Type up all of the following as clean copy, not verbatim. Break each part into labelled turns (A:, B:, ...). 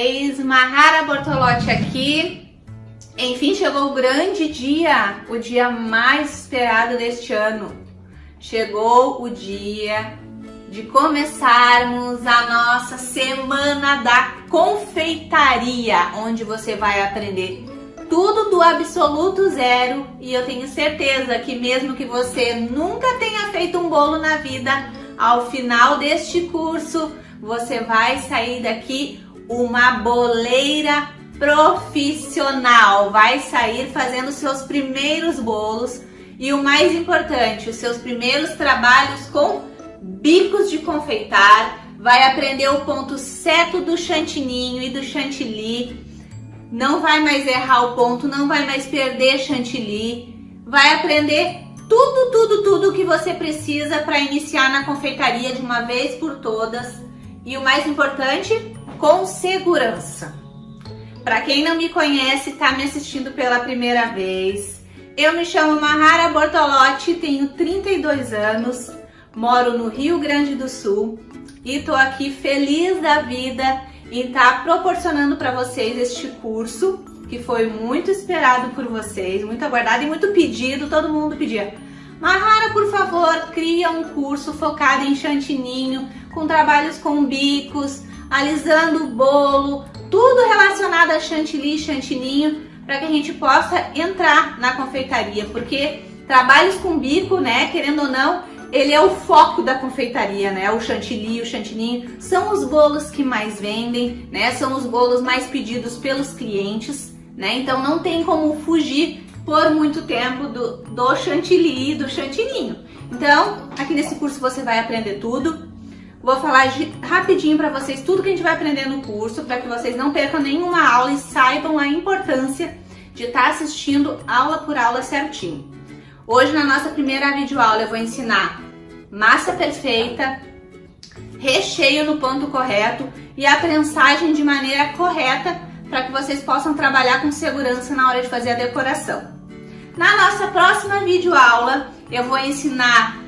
A: vocês, Mahara Bortolotti aqui. Enfim, chegou o grande dia, o dia mais esperado deste ano. Chegou o dia de começarmos a nossa Semana da Confeitaria, onde você vai aprender tudo do absoluto zero, e eu tenho certeza que mesmo que você nunca tenha feito um bolo na vida, ao final deste curso você vai sair daqui uma boleira profissional, vai sair fazendo seus primeiros bolos e o mais importante, os seus primeiros trabalhos com bicos de confeitar, vai aprender o ponto certo do chantininho e do chantilly, não vai mais errar o ponto, não vai mais perder chantilly, vai aprender tudo que você precisa para iniciar na confeitaria de uma vez por todas e o mais importante, com segurança. Para quem não me conhece, está me assistindo pela primeira vez, eu me chamo Mahara Bortolotti, tenho 32 anos, moro no Rio Grande do Sul e estou aqui feliz da vida em estar proporcionando para vocês este curso que foi muito esperado por vocês, muito aguardado e muito pedido, todo mundo pedia. Mahara, por favor, cria um curso focado em chantininho, com trabalhos com bicos, alisando o bolo, tudo relacionado a chantilly e chantininho, para que a gente possa entrar na confeitaria, porque trabalhos com bico, né, querendo ou não, ele é o foco da confeitaria, né? O chantilly, o chantininho são os bolos que mais vendem, né? São os bolos mais pedidos pelos clientes, né? Então não tem como fugir por muito tempo do chantilly e do chantininho. Então, aqui nesse curso você vai aprender tudo. Vou falar rapidinho para vocês tudo que a gente vai aprender no curso, para que vocês não percam nenhuma aula e saibam a importância de estar assistindo aula por aula certinho. Hoje, na nossa primeira videoaula, eu vou ensinar massa perfeita, recheio no ponto correto e a prensagem de maneira correta para que vocês possam trabalhar com segurança na hora de fazer a decoração. Na nossa próxima videoaula, eu vou ensinar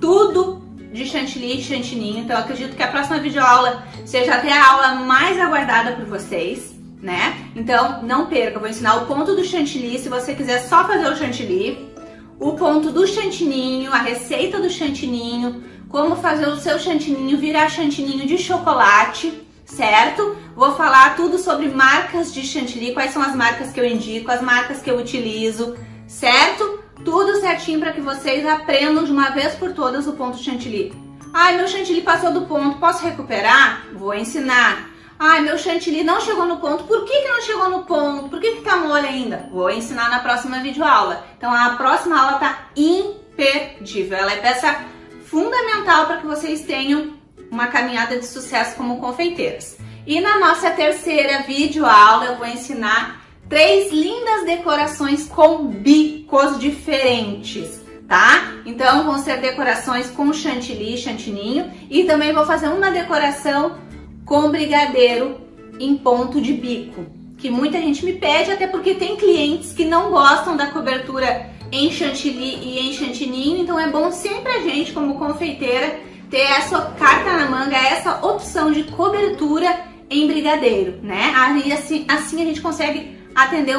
A: tudo de chantilly e chantininho, então eu acredito que a próxima videoaula seja até a aula mais aguardada por vocês, né? Então não perca, eu vou ensinar o ponto do chantilly, se você quiser só fazer o chantilly, o ponto do chantininho, a receita do chantininho, como fazer o seu chantininho virar chantininho de chocolate, certo? Vou falar tudo sobre marcas de chantilly, quais são as marcas que eu indico, as marcas que eu utilizo, certo? Tudo certinho para que vocês aprendam de uma vez por todas o ponto chantilly. Ai, meu chantilly passou do ponto, posso recuperar? Vou ensinar. Ai, meu chantilly não chegou no ponto, por que não chegou no ponto? Por que tá mole ainda? Vou ensinar na próxima videoaula. Então a próxima aula tá imperdível, ela é peça fundamental para que vocês tenham uma caminhada de sucesso como confeiteiras. E na nossa terceira videoaula eu vou ensinar 3 lindas decorações com bicos diferentes, tá? Então vão ser decorações com chantilly, chantininho, e também vou fazer uma decoração com brigadeiro em ponto de bico, que muita gente me pede, até porque tem clientes que não gostam da cobertura em chantilly e em chantininho, então é bom sempre a gente, como confeiteira, ter essa carta na manga, essa opção de cobertura em brigadeiro, né? Aí assim a gente consegue atender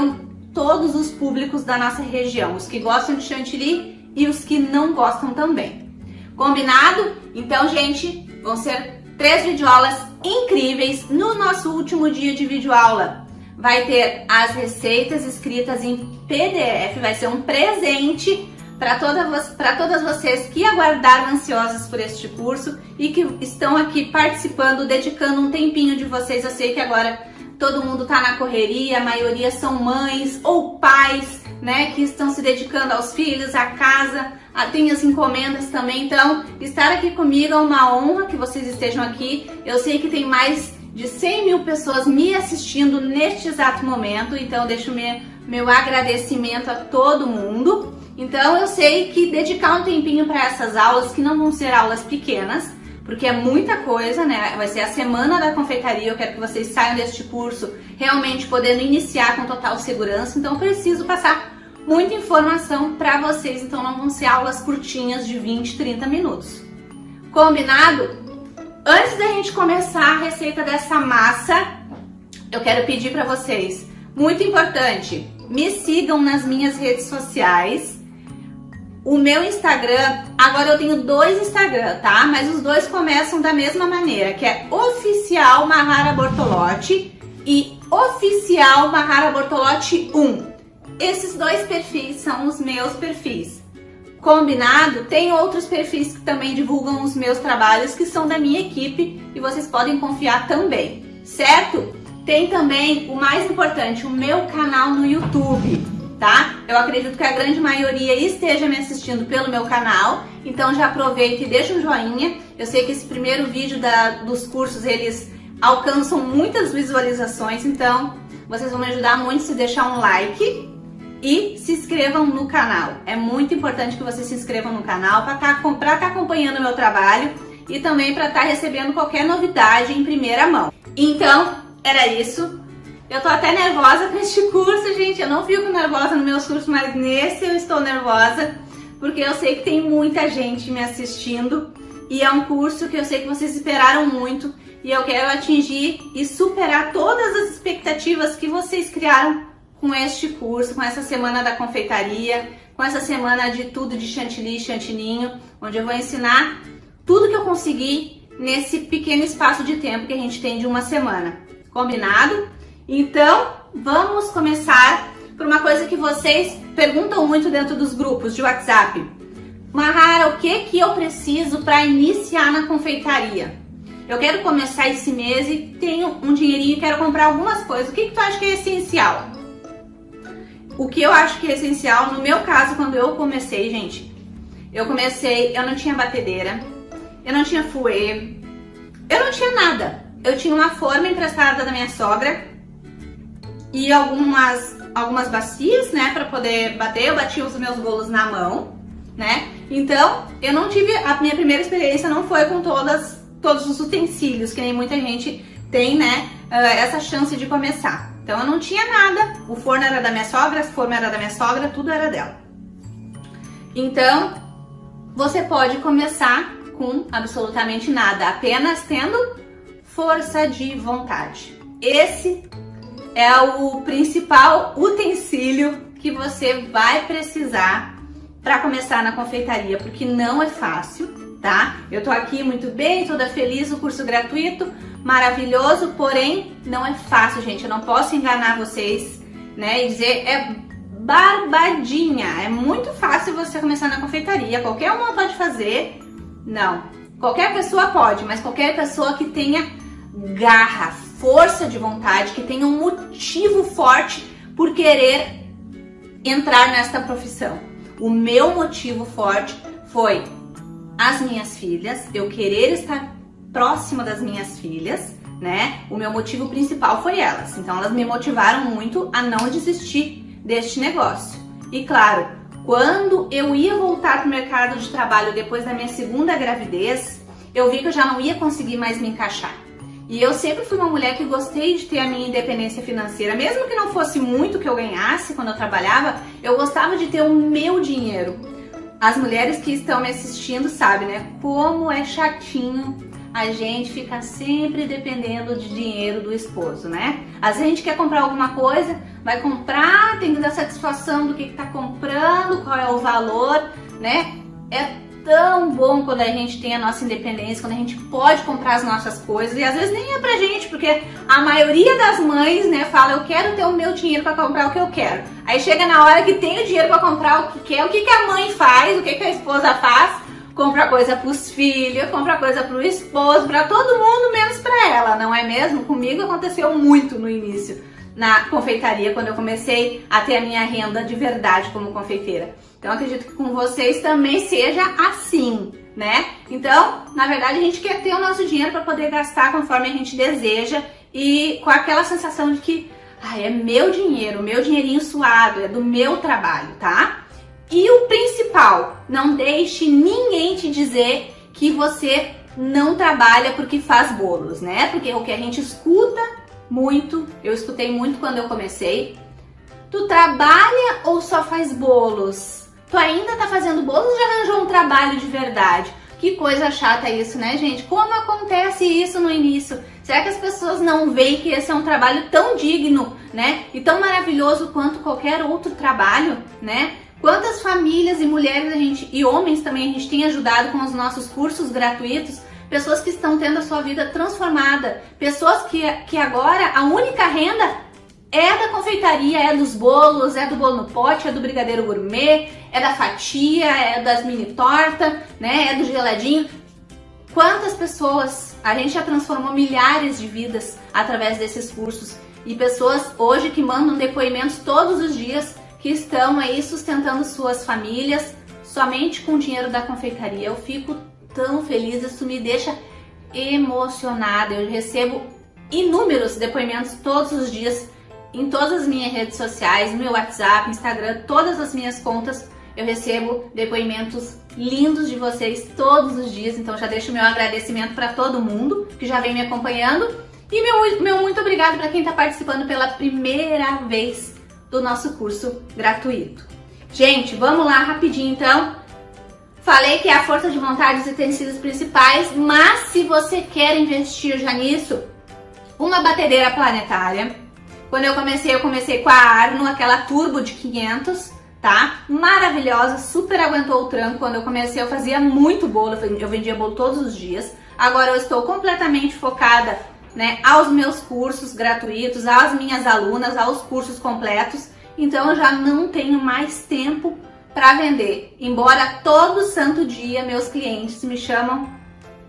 A: todos os públicos da nossa região, os que gostam de chantilly e os que não gostam também. Combinado? Então, gente, vão ser 3 videoaulas incríveis. No nosso último dia de videoaula vai ter as receitas escritas em PDF, vai ser um presente para todas vocês que aguardaram ansiosas por este curso e que estão aqui participando, dedicando um tempinho de vocês. Eu sei que agora todo mundo tá na correria, a maioria são mães ou pais, né, que estão se dedicando aos filhos, à casa, tem as encomendas também, então estar aqui comigo é uma honra que vocês estejam aqui. Eu sei que tem mais de 100 mil pessoas me assistindo neste exato momento, então deixo meu agradecimento a todo mundo. Então eu sei que dedicar um tempinho para essas aulas, que não vão ser aulas pequenas, porque é muita coisa, né? Vai ser a Semana da Confeitaria, eu quero que vocês saiam deste curso realmente podendo iniciar com total segurança, então eu preciso passar muita informação para vocês, então não vão ser aulas curtinhas de 20, 30 minutos. Combinado? Antes da gente começar a receita dessa massa, eu quero pedir para vocês, muito importante, me sigam nas minhas redes sociais. O meu Instagram, agora eu tenho 2 Instagram, tá? Mas os 2 começam da mesma maneira, que é Oficial Mahara Bortolotti e Oficial Mahara Bortolotti 1. Esses 2 perfis são os meus perfis. Combinado? Tem outros perfis que também divulgam os meus trabalhos, que são da minha equipe e vocês podem confiar também, certo? Tem também, o mais importante, o meu canal no YouTube. Tá? Eu acredito que a grande maioria esteja me assistindo pelo meu canal, então já aproveita e deixa um joinha. Eu sei que esse primeiro vídeo dos cursos, eles alcançam muitas visualizações, então vocês vão me ajudar muito se deixar um like e se inscrevam no canal. É muito importante que vocês se inscrevam no canal para estar acompanhando o meu trabalho e também para estar recebendo qualquer novidade em primeira mão. Então, era isso. Eu tô até nervosa com este curso, gente. Eu não fico nervosa nos meus cursos, mas nesse eu estou nervosa, porque eu sei que tem muita gente me assistindo e é um curso que eu sei que vocês esperaram muito e eu quero atingir e superar todas as expectativas que vocês criaram com este curso, com essa semana da confeitaria, com essa semana de tudo de chantilly e chantininho, onde eu vou ensinar tudo que eu consegui nesse pequeno espaço de tempo que a gente tem de uma semana. Combinado? Então, vamos começar por uma coisa que vocês perguntam muito dentro dos grupos de WhatsApp. Mahara, o que eu preciso para iniciar na confeitaria? Eu quero começar esse mês e tenho um dinheirinho e quero comprar algumas coisas. O que tu acha que é essencial? O que eu acho que é essencial, no meu caso, quando eu comecei, gente, eu não tinha batedeira, eu não tinha fouet, eu não tinha nada. Eu tinha uma forma emprestada da minha sogra e algumas bacias, né, para poder bater. Eu batia os meus bolos na mão, né? Então, eu não tive, a minha primeira experiência não foi com todos os utensílios, que nem muita gente tem, né, essa chance de começar. Então, eu não tinha nada. O forno era da minha sogra, a forma era da minha sogra, tudo era dela. Então, você pode começar com absolutamente nada, apenas tendo força de vontade. Esse é o principal utensílio que você vai precisar para começar na confeitaria, porque não é fácil, tá? Eu tô aqui muito bem, toda feliz, o curso gratuito, maravilhoso, porém não é fácil, gente. Eu não posso enganar vocês, né, e dizer é barbadinha. É muito fácil você começar na confeitaria, qualquer uma pode fazer. Não, qualquer pessoa pode, mas qualquer pessoa que tenha garra, força de vontade, que tenha um motivo forte por querer entrar nesta profissão. O meu motivo forte foi as minhas filhas, eu querer estar próxima das minhas filhas, né? O meu motivo principal foi elas. Então elas me motivaram muito a não desistir deste negócio. E claro, quando eu ia voltar para o mercado de trabalho depois da minha segunda gravidez, eu vi que eu já não ia conseguir mais me encaixar. E eu sempre fui uma mulher que gostei de ter a minha independência financeira. Mesmo que não fosse muito que eu ganhasse quando eu trabalhava, eu gostava de ter o meu dinheiro. As mulheres que estão me assistindo sabem, né? Como é chatinho a gente ficar sempre dependendo de dinheiro do esposo, né? Às vezes a gente quer comprar alguma coisa, vai comprar, tem que dar satisfação do que tá comprando, qual é o valor, né? É tão bom quando a gente tem a nossa independência, quando a gente pode comprar as nossas coisas, e às vezes nem é pra gente, porque a maioria das mães, né, fala, eu quero ter o meu dinheiro pra comprar o que eu quero. Aí chega na hora que tem o dinheiro pra comprar o que quer, o que a mãe faz, o que a esposa faz? Compra coisa pros filhos, compra coisa pro esposo, pra todo mundo, menos pra ela, não é mesmo? Comigo aconteceu muito no início, na confeitaria, quando eu comecei a ter a minha renda de verdade como confeiteira. Então, acredito que com vocês também seja assim, né? Então, na verdade, a gente quer ter o nosso dinheiro para poder gastar conforme a gente deseja e com aquela sensação de que é meu dinheiro, meu dinheirinho suado, é do meu trabalho, tá? E o principal, não deixe ninguém te dizer que você não trabalha porque faz bolos, né? Porque o que a gente escuta muito, eu escutei muito quando eu comecei, tu trabalha ou só faz bolos? Tu ainda tá fazendo bolos ou já arranjou um trabalho de verdade? Que coisa chata isso, né, gente? Como acontece isso no início? Será que as pessoas não veem que esse é um trabalho tão digno, né? E tão maravilhoso quanto qualquer outro trabalho, né? Quantas famílias e mulheres e homens também a gente tem ajudado com os nossos cursos gratuitos, pessoas que estão tendo a sua vida transformada, pessoas que agora a única renda é da confeitaria, é dos bolos, é do bolo no pote, é do brigadeiro gourmet, é da fatia, é das mini torta, né? É do geladinho. Quantas pessoas a gente já transformou, milhares de vidas através desses cursos, e pessoas hoje que mandam depoimentos todos os dias que estão aí sustentando suas famílias somente com o dinheiro da confeitaria. Eu fico tão feliz, isso me deixa emocionada. Eu recebo inúmeros depoimentos todos os dias em todas as minhas redes sociais, no meu WhatsApp, Instagram, todas as minhas contas. Eu recebo depoimentos lindos de vocês todos os dias, então já deixo o meu agradecimento para todo mundo que já vem me acompanhando, e meu muito obrigado para quem está participando pela primeira vez do nosso curso gratuito. Gente, vamos lá rapidinho então. Falei que é a força de vontade e os utensílios principais, mas se você quer investir já nisso, uma batedeira planetária. Quando eu comecei com a Arno, aquela turbo de 500, tá? Maravilhosa, super aguentou o tranco. Quando eu comecei eu fazia muito bolo, eu vendia bolo todos os dias. Agora eu estou completamente focada, né, aos meus cursos gratuitos, às minhas alunas, aos cursos completos. Então eu já não tenho mais tempo para vender. Embora todo santo dia meus clientes me chamam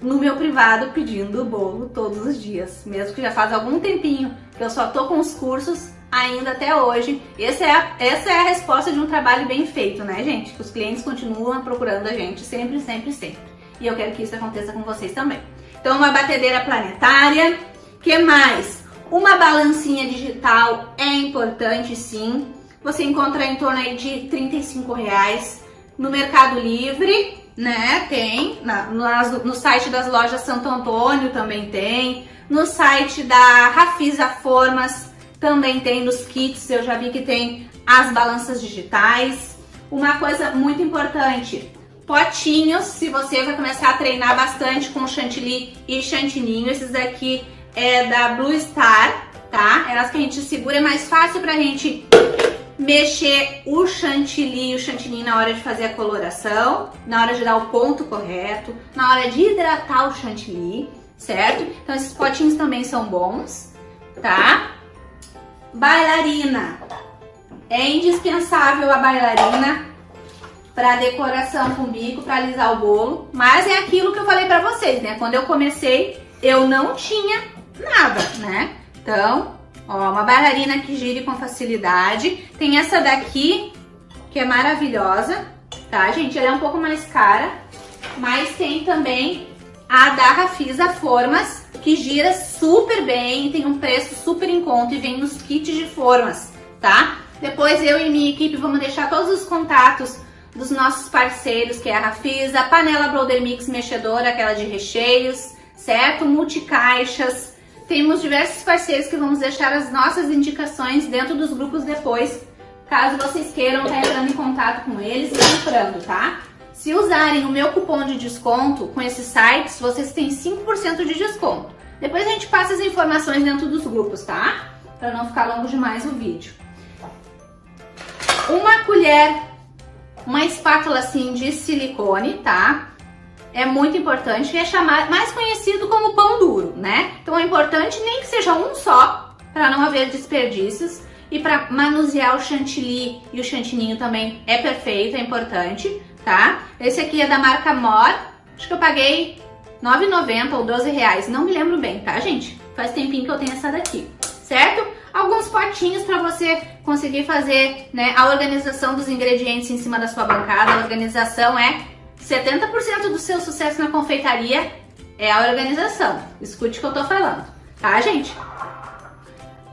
A: no meu privado pedindo bolo todos os dias. Mesmo que já faz algum tempinho que eu só tô com os cursos ainda até hoje. Essa é a resposta de um trabalho bem feito, né, gente? Que os clientes continuam procurando a gente sempre, sempre, sempre. E eu quero que isso aconteça com vocês também. Então, uma batedeira planetária. Que mais? Uma balancinha digital é importante, sim. Você encontra em torno aí de R$35 no Mercado Livre, né? Tem no site das lojas Santo Antônio também tem, no site da Rafisa Formas também tem, nos kits eu já vi que tem as balanças digitais. Uma coisa muito importante, potinhos, se você vai começar a treinar bastante com chantilly e chantininho. Esses daqui é da Blue Star, tá? Elas que a gente segura, é mais fácil pra gente mexer o chantilly e o chantininho na hora de fazer a coloração, na hora de dar o ponto correto, na hora de hidratar o chantilly, certo? Então esses potinhos também são bons, tá? Bailarina. É indispensável a bailarina para decoração com bico, para alisar o bolo, mas é aquilo que eu falei para vocês, né? Quando eu comecei, eu não tinha nada, né? Então, ó, uma bailarina que gire com facilidade. Tem essa daqui, que é maravilhosa, tá, gente? Ela é um pouco mais cara, mas tem também a da Rafisa Formas, que gira super bem, tem um preço super em conta e vem nos kits de formas, tá? Depois eu e minha equipe vamos deixar todos os contatos dos nossos parceiros, que é a Rafisa, a panela Brother Mix mexedora, aquela de recheios, certo? Multicaixas. Temos diversos parceiros que vamos deixar as nossas indicações dentro dos grupos depois, caso vocês queiram estar entrando em contato com eles e comprando, tá? Se usarem o meu cupom de desconto com esses sites, vocês têm 5% de desconto. Depois a gente passa as informações dentro dos grupos, tá? Para não ficar longo demais o vídeo. Uma colher, uma espátula assim de silicone, tá? É muito importante, é mais conhecido como pão duro, né? Então é importante nem que seja um só, para não haver desperdícios. E para manusear o chantilly e o chantininho também é perfeito, é importante, tá? Esse aqui é da marca Mor, acho que eu paguei R$ 9,90 ou R$12, não me lembro bem, tá, gente? Faz tempinho que eu tenho essa daqui, certo? Alguns potinhos para você conseguir fazer, né, a organização dos ingredientes em cima da sua bancada. A organização é 70% do seu sucesso na confeitaria, é a organização. Escute o que eu tô falando, tá, gente?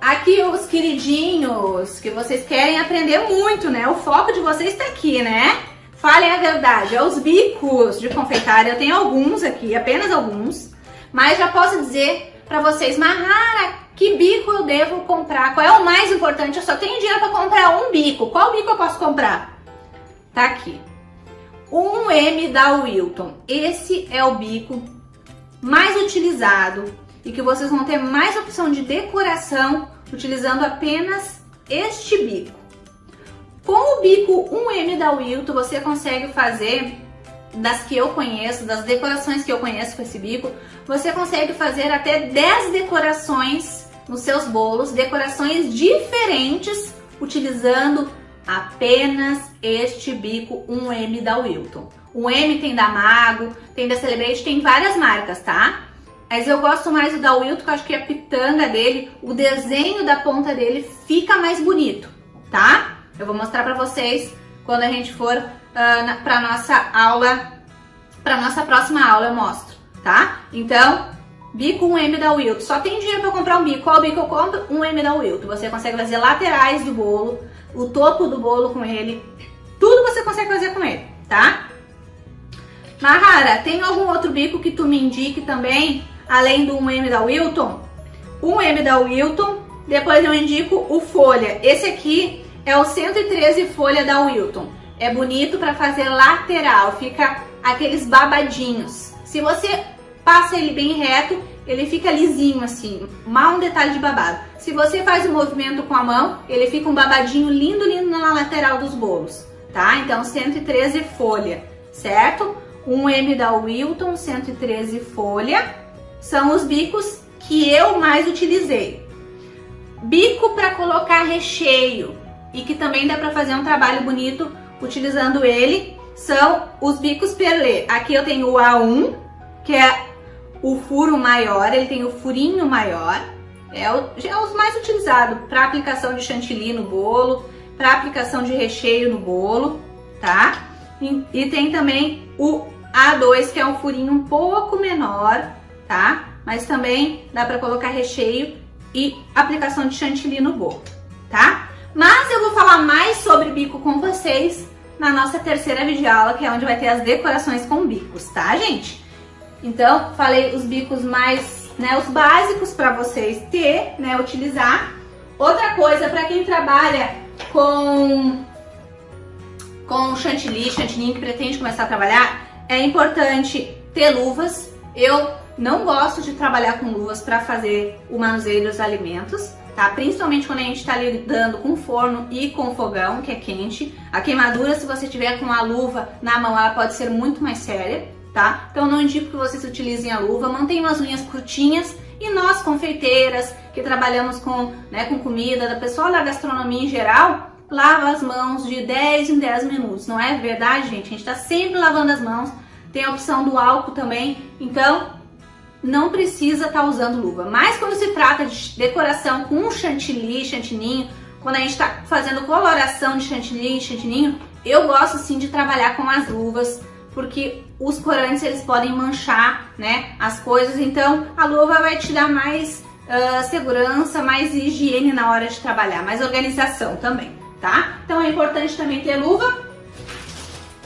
A: Aqui os queridinhos que vocês querem aprender muito, né? O foco de vocês tá aqui, né? Falem a verdade, é os bicos de confeitaria. Eu tenho alguns aqui, apenas alguns, mas já posso dizer para vocês, Mahara, que bico eu devo comprar? Qual é o mais importante? Eu só tenho dinheiro para comprar um bico. Qual bico eu posso comprar? Tá aqui. 1M da Wilton. Esse é o bico mais utilizado, e que vocês vão ter mais opção de decoração utilizando apenas este bico. Com o bico 1M da Wilton, você consegue fazer, das que eu conheço, das decorações que eu conheço com esse bico, você consegue fazer até 10 decorações nos seus bolos, decorações diferentes, utilizando apenas este bico 1M da Wilton. O M tem da Mago, tem da Celebrate, tem várias marcas, tá? Mas eu gosto mais do da Wilton, porque eu acho que a pitanga dele, o desenho da ponta dele fica mais bonito, tá? Eu vou mostrar pra vocês quando a gente for pra nossa aula, pra nossa próxima aula eu mostro, tá? Então, bico 1M da Wilton. Só tem dinheiro pra comprar um bico. Qual bico eu compro? 1M da Wilton. Você consegue fazer laterais do bolo, o topo do bolo com ele, tudo você consegue fazer com ele, tá? Mahara, tem algum outro bico que tu me indique também, além do 1M da Wilton? 1M da Wilton, depois eu indico o folha. Esse aqui é o 113 folha da Wilton. É bonito para fazer lateral, fica aqueles babadinhos. Se você passa ele bem reto, ele fica lisinho assim, mal um detalhe de babado. Se você faz o movimento com a mão, ele fica um babadinho lindo, lindo na lateral dos bolos, tá? Então 113 folha, certo? 1M da Wilton, 113 folha, são os bicos que eu mais utilizei. Bico para colocar recheio e que também dá para fazer um trabalho bonito utilizando ele, são os bicos perlê. Aqui eu tenho o A1, que é o furo maior, ele tem o furinho maior, já é os mais utilizados para aplicação de chantilly no bolo, para aplicação de recheio no bolo, tá? E tem também o A2, que é um furinho um pouco menor, tá? Mas também dá para colocar recheio e aplicação de chantilly no bolo, tá? Mas eu vou falar mais sobre bico com vocês na nossa terceira videoaula, que é onde vai ter as decorações com bicos, tá, gente? Então, falei os bicos mais, né, os básicos para vocês ter, né, utilizar. Outra coisa, para quem trabalha com chantilly que pretende começar a trabalhar, é importante ter luvas. Eu não gosto de trabalhar com luvas para fazer o manuseio dos alimentos, tá? Principalmente quando a gente está lidando com forno e com fogão, que é quente. A queimadura, se você tiver com a luva na mão, ela pode ser muito mais séria, tá? Então não indico que vocês utilizem a luva, mantenham as unhas curtinhas. E nós, confeiteiras, que trabalhamos com, né, com comida, da pessoa da gastronomia em geral, lava as mãos de 10 em 10 minutos, não é verdade, gente? A gente está sempre lavando as mãos, tem a opção do álcool também, então não precisa estar usando luva. Mas quando se trata de decoração com chantilly, chantininho, quando a gente está fazendo coloração de chantilly e chantininho, eu gosto sim de trabalhar com as luvas, porque os corantes eles podem manchar, né, as coisas, então a luva vai te dar mais segurança, mais higiene na hora de trabalhar, mais organização também, tá? Então é importante também ter luva.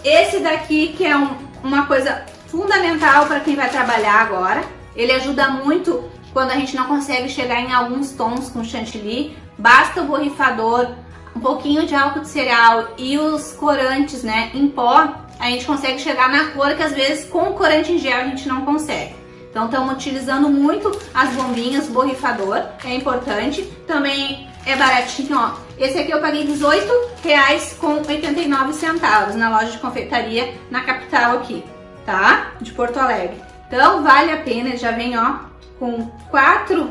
A: Esse daqui que é uma coisa fundamental para quem vai trabalhar agora, ele ajuda muito quando a gente não consegue chegar em alguns tons com chantilly, basta o borrifador, um pouquinho de álcool de cereal e os corantes, né, em pó, a gente consegue chegar na cor que às vezes com o corante em gel a gente não consegue. Então estamos utilizando muito as bombinhas, borrifador, é importante. Também é baratinho, ó. Esse aqui eu paguei R$18,89 na loja de confeitaria na capital aqui, tá? De Porto Alegre. Então vale a pena, ele já vem, ó, com 4,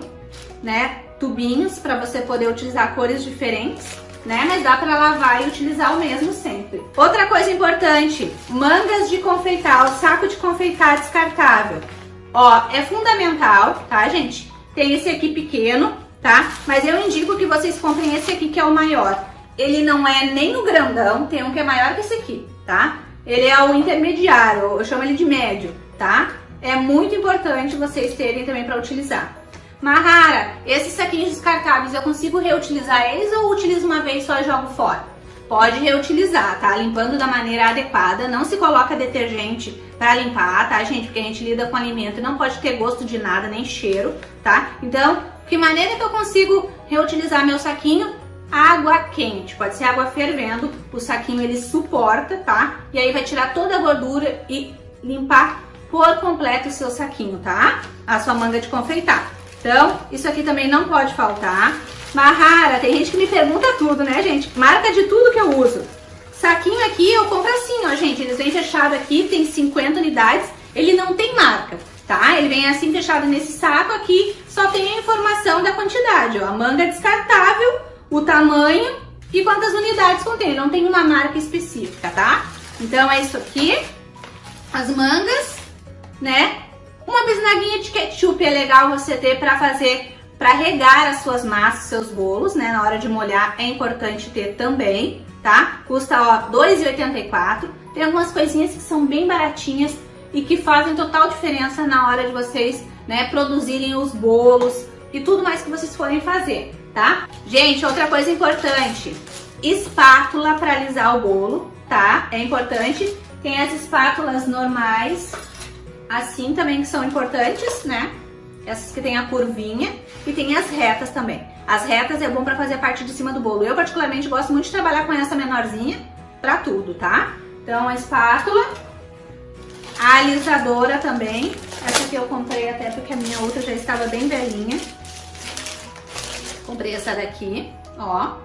A: né, tubinhos para você poder utilizar cores diferentes, né? Mas dá para lavar e utilizar o mesmo sempre. Outra coisa importante, mangas de confeitar, o saco de confeitar descartável. Ó, é fundamental, tá, gente? Tem esse aqui pequeno, tá? Mas eu indico que vocês comprem esse aqui que é o maior. Ele não é nem o grandão, tem um que é maior que esse aqui, tá? Ele é o intermediário, eu chamo ele de médio, tá? É muito importante vocês terem também para utilizar. Mahara, esses saquinhos descartáveis, eu consigo reutilizar eles ou utilizo uma vez só e jogo fora? Pode reutilizar, tá? Limpando da maneira adequada, não se coloca detergente para limpar, tá, gente? Porque a gente lida com alimento e não pode ter gosto de nada, nem cheiro, tá? Então, que maneira que eu consigo reutilizar meu saquinho? Água quente, pode ser água fervendo, o saquinho ele suporta, tá? E aí vai tirar toda a gordura e limpar por completo o seu saquinho, tá? A sua manga de confeitar. Então, isso aqui também não pode faltar. Mahara, tem gente que me pergunta tudo, né, gente? Marca de tudo que eu uso. Saquinho aqui eu compro assim, ó, gente. Eles vêm fechado aqui, tem 50 unidades. Ele não tem marca, tá? Ele vem assim fechado nesse saco aqui, só tem a informação da quantidade, ó. A manga descartável, o tamanho e quantas unidades contém. Não tem uma marca específica, tá? Então é isso aqui. As mangas, né? Uma bisnaguinha de ketchup é legal você ter para fazer, para regar as suas massas, seus bolos, né? Na hora de molhar é importante ter também, tá? Custa, ó, R$ 2,84. Tem algumas coisinhas que são bem baratinhas e que fazem total diferença na hora de vocês, né, produzirem os bolos e tudo mais que vocês forem fazer, tá? Gente, outra coisa importante, espátula para alisar o bolo, tá? É importante. Tem as espátulas normais, assim também, que são importantes, né? Essas que tem a curvinha, e tem as retas também. As retas é bom para fazer a parte de cima do bolo. Eu particularmente gosto muito de trabalhar com essa menorzinha para tudo, tá? Então a espátula, a alisadora também. Essa aqui eu comprei até porque a minha outra já estava bem velhinha. Comprei essa daqui, ó,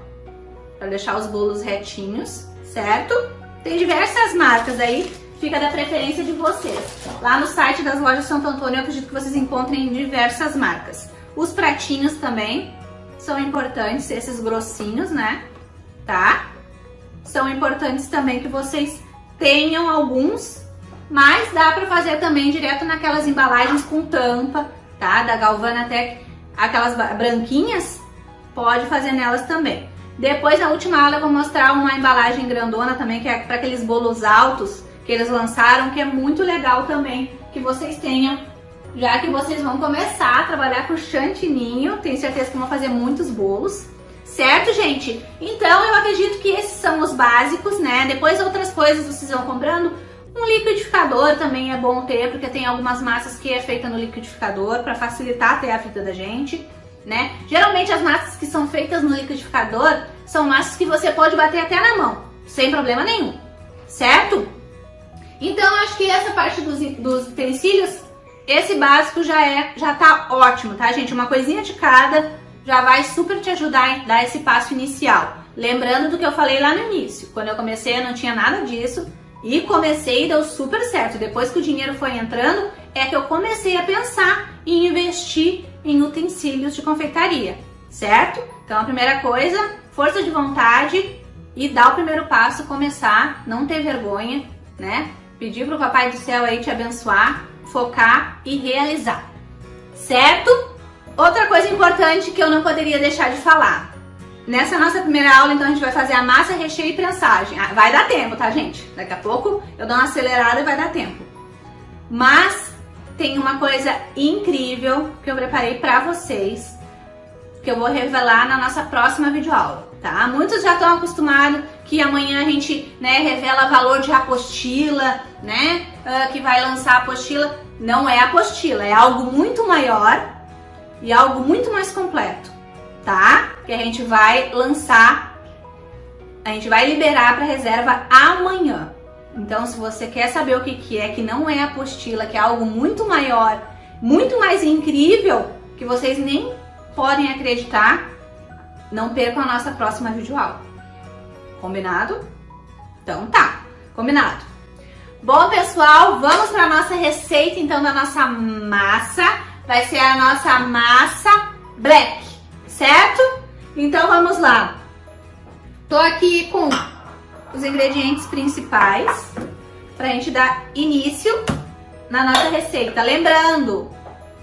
A: para deixar os bolos retinhos, certo? Tem diversas marcas aí, fica da preferência de vocês. Lá no site das lojas Santo Antônio eu acredito que vocês encontrem diversas marcas. Os pratinhos também são importantes, esses grossinhos, né? Tá? São importantes também que vocês tenham alguns, mas dá pra fazer também direto naquelas embalagens com tampa, tá? Da Galvana até aquelas branquinhas, pode fazer nelas também. Depois, na última aula, eu vou mostrar uma embalagem grandona também, que é para aqueles bolos altos que eles lançaram, que é muito legal também que vocês tenham, já que vocês vão começar a trabalhar com chantininho. Tenho certeza que vão fazer muitos bolos, certo, gente? Então, eu acredito que esses são os básicos, né? Depois, outras coisas vocês vão comprando. Um liquidificador também é bom ter, porque tem algumas massas que é feita no liquidificador para facilitar até a vida da gente, né? Geralmente as massas que são feitas no liquidificador são massas que você pode bater até na mão, sem problema nenhum, certo? Então acho que essa parte dos utensílios, esse básico já tá ótimo, tá, gente? Uma coisinha de cada já vai super te ajudar a dar esse passo inicial. Lembrando do que eu falei lá no início, quando eu comecei eu não tinha nada disso e comecei e deu super certo. Depois que o dinheiro foi entrando, é que eu comecei a pensar em investir em utensílios de confeitaria, certo? Então a primeira coisa, força de vontade e dar o primeiro passo, começar, não ter vergonha, né? Pedir pro Papai do Céu aí te abençoar, focar e realizar, certo? Outra coisa importante que eu não poderia deixar de falar. Nessa nossa primeira aula, então, a gente vai fazer a massa, recheio e prensagem. Vai dar tempo, tá, gente? Daqui a pouco eu dou uma acelerada e vai dar tempo. Mas tem uma coisa incrível que eu preparei pra vocês, que eu vou revelar na nossa próxima videoaula, tá? Muitos já estão acostumados que amanhã a gente, né, revela valor de apostila, né? Que vai lançar a apostila. Não é apostila, é algo muito maior e algo muito mais completo, tá? Que a gente vai lançar, a gente vai liberar para reserva amanhã. Então, se você quer saber o que é, que não é apostila, que é algo muito maior, muito mais incrível, que vocês nem podem acreditar, não percam a nossa próxima videoaula. Combinado? Então tá, combinado. Bom, pessoal, vamos para a nossa receita, então, da nossa massa. Vai ser a nossa massa black, certo? Então, vamos lá. Tô aqui com os ingredientes principais para a gente dar início na nossa receita. Lembrando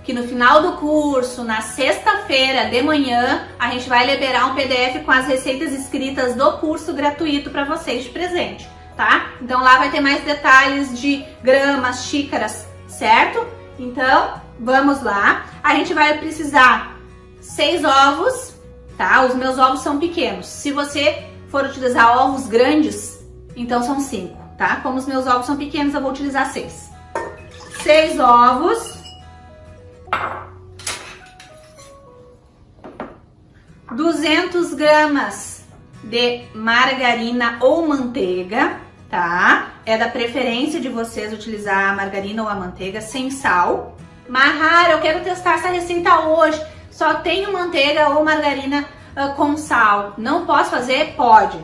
A: que no final do curso, na sexta-feira de manhã, a gente vai liberar um PDF com as receitas escritas do curso gratuito para vocês de presente, tá? Então lá vai ter mais detalhes de gramas, xícaras, certo? Então, vamos lá. A gente vai precisar 6 ovos, tá? Os meus ovos são pequenos. Se você for utilizar ovos grandes, então são 5, tá? Como os meus ovos são pequenos, eu vou utilizar 6. 6 ovos. 200 gramas de margarina ou manteiga, tá? É da preferência de vocês utilizar a margarina ou a manteiga sem sal, Mahara, eu quero testar essa receita hoje. Só tenho manteiga ou margarina com sal. Não posso fazer? Pode.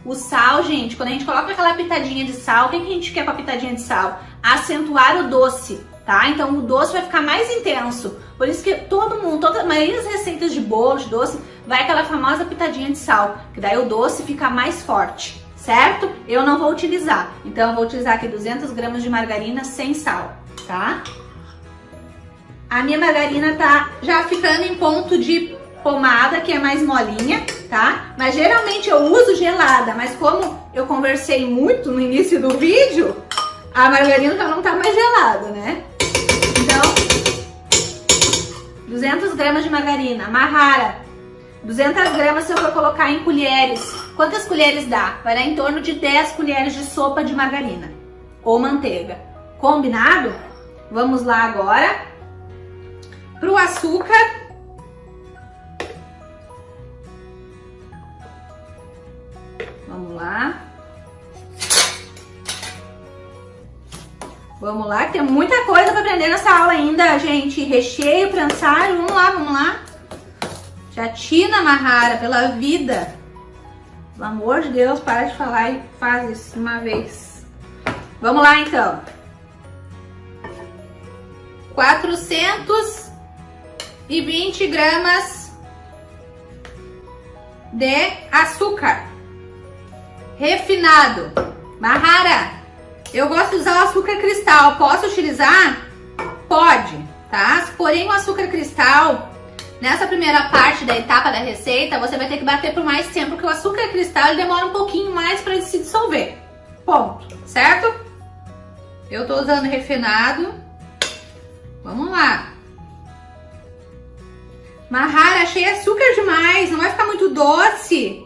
A: O sal, gente, quando a gente coloca aquela pitadinha de sal, o que a gente quer com a pitadinha de sal? Acentuar o doce, tá? Então o doce vai ficar mais intenso. Por isso que a maioria das receitas de bolo, de doce, vai aquela famosa pitadinha de sal, que daí o doce fica mais forte, certo? Eu não vou utilizar. Então eu vou utilizar aqui 200 gramas de margarina sem sal, tá? A minha margarina tá já ficando em ponto de pomada, que é mais molinha, tá? Mas geralmente eu uso gelada, mas como eu conversei muito no início do vídeo, a margarina já não tá mais gelada, né? Então, 200 gramas de margarina. Mahara, 200 gramas se eu for colocar em colheres. Quantas colheres dá? Vai dar em torno de 10 colheres de sopa de margarina ou manteiga. Combinado? Vamos lá agora pro açúcar. Vamos lá. Vamos lá, que tem muita coisa para aprender nessa aula ainda, gente. Recheio, prensado, vamos lá, vamos lá. Jatina, Mahara, pela vida. Pelo amor de Deus, para de falar e faz isso uma vez. Vamos lá, então. 420 gramas de açúcar refinado. Mahara, eu gosto de usar o açúcar cristal. Posso utilizar? Pode, tá? Porém, o açúcar cristal, nessa primeira parte da etapa da receita, você vai ter que bater por mais tempo, porque o açúcar cristal ele demora um pouquinho mais para ele se dissolver. Ponto, certo? Eu tô usando refinado. Vamos lá. Mahara, achei açúcar demais, não vai ficar muito doce.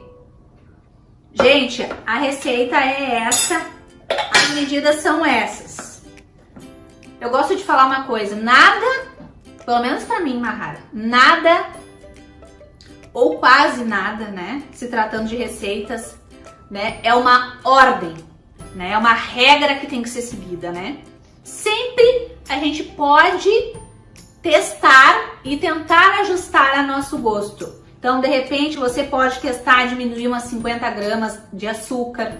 A: Gente, a receita é essa, as medidas são essas. Eu gosto de falar uma coisa, nada, pelo menos pra mim, Mahara, nada ou quase nada, né, se tratando de receitas, né, é uma ordem, né, é uma regra que tem que ser seguida, né. Sempre a gente pode testar e tentar ajustar a nosso gosto. Então, de repente, você pode testar diminuir umas 50 gramas de açúcar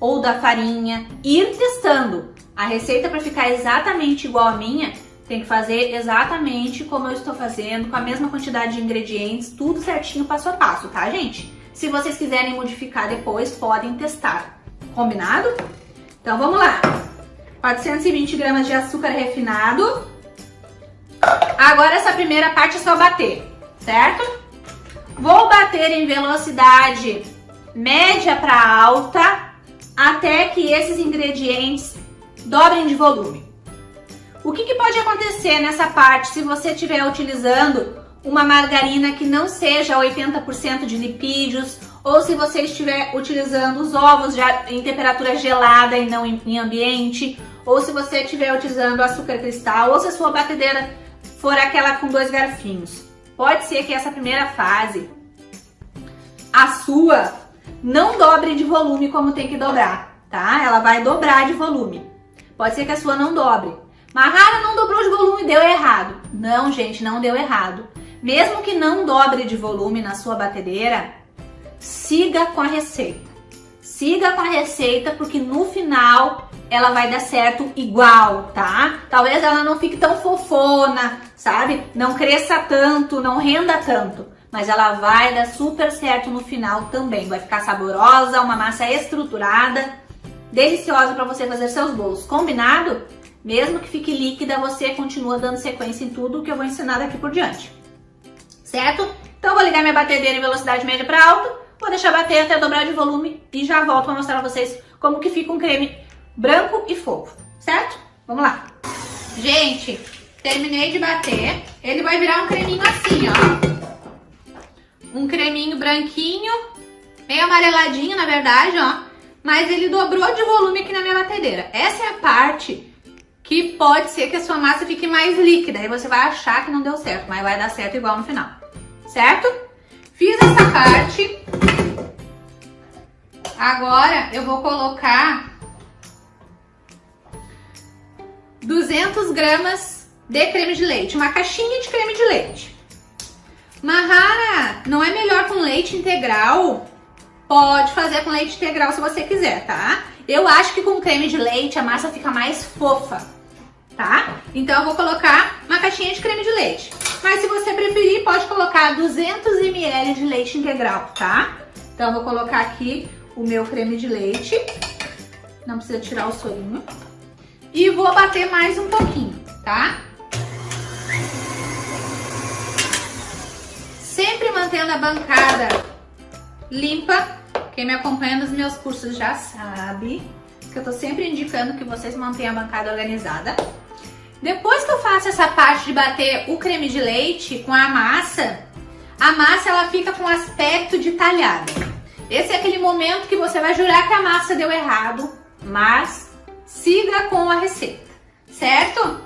A: ou da farinha, ir testando. A receita, para ficar exatamente igual a minha, tem que fazer exatamente como eu estou fazendo, com a mesma quantidade de ingredientes, tudo certinho, passo a passo, tá, gente? Se vocês quiserem modificar depois, podem testar. Combinado? Então, vamos lá. 420 gramas de açúcar refinado. Agora, essa primeira parte é só bater, certo? Vou bater em velocidade média para alta até que esses ingredientes dobrem de volume. O que pode acontecer nessa parte se você estiver utilizando uma margarina que não seja 80% de lipídios, ou se você estiver utilizando os ovos já em temperatura gelada e não em ambiente, ou se você estiver utilizando açúcar cristal, ou se a sua batedeira for aquela com 2 garfinhos. Pode ser que essa primeira fase, a sua, não dobre de volume como tem que dobrar, tá? Ela vai dobrar de volume. Pode ser que a sua não dobre. Mahara, não dobrou de volume, deu errado. Não, gente, não deu errado. Mesmo que não dobre de volume na sua batedeira, siga com a receita. Siga com a receita, porque no final ela vai dar certo igual, tá? Talvez ela não fique tão fofona, sabe? Não cresça tanto, não renda tanto. Mas ela vai dar super certo no final também. Vai ficar saborosa, uma massa estruturada, deliciosa para você fazer seus bolos. Combinado? Mesmo que fique líquida, você continua dando sequência em tudo que eu vou ensinar daqui por diante. Certo? Então eu vou ligar minha batedeira em velocidade média para alta, vou deixar bater até dobrar de volume e já volto para mostrar para vocês como que fica um creme branco e fofo. Certo? Vamos lá. Gente, terminei de bater. Ele vai virar um creminho assim, ó. Um creminho branquinho, meio amareladinho, na verdade, ó. Mas ele dobrou de volume aqui na minha batedeira. Essa é a parte que pode ser que a sua massa fique mais líquida. Aí você vai achar que não deu certo, mas vai dar certo igual no final. Certo? Fiz essa parte. Agora eu vou colocar 200 gramas de creme de leite, uma caixinha de creme de leite. Mahara, não é melhor com leite integral? Pode fazer com leite integral se você quiser, tá? Eu acho que com creme de leite a massa fica mais fofa, tá? Então eu vou colocar uma caixinha de creme de leite. Mas se você preferir, pode colocar 200 ml de leite integral, tá? Então eu vou colocar aqui o meu creme de leite. Não precisa tirar o sorinho. E vou bater mais um pouquinho, tá? Sempre mantendo a bancada limpa. Quem me acompanha nos meus cursos já sabe que eu tô sempre indicando que vocês mantenham a bancada organizada. Depois que eu faço essa parte de bater o creme de leite com a massa ela fica com aspecto de talhada. Esse é aquele momento que você vai jurar que a massa deu errado, mas siga com a receita, certo?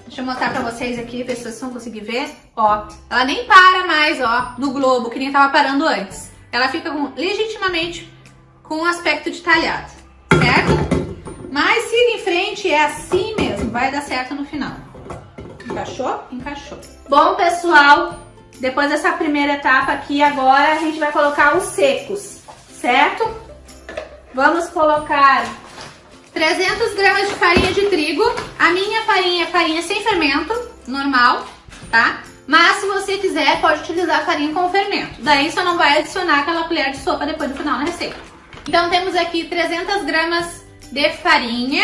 A: Deixa eu mostrar pra vocês aqui, ver se vocês vão conseguir ver. Ó, ela nem para mais, ó, no globo, que nem tava parando antes. Ela fica legitimamente com um aspecto de talhado, certo? Mas siga em frente, é assim mesmo, vai dar certo no final. Encaixou? Encaixou. Bom, pessoal, depois dessa primeira etapa aqui, agora a gente vai colocar os secos, certo? Vamos colocar 300 gramas de farinha de trigo. A minha farinha é farinha sem fermento, normal, tá? Mas se você quiser, pode utilizar farinha com fermento. Daí só não vai adicionar aquela colher de sopa depois do final na receita. Então temos aqui 300 gramas de farinha.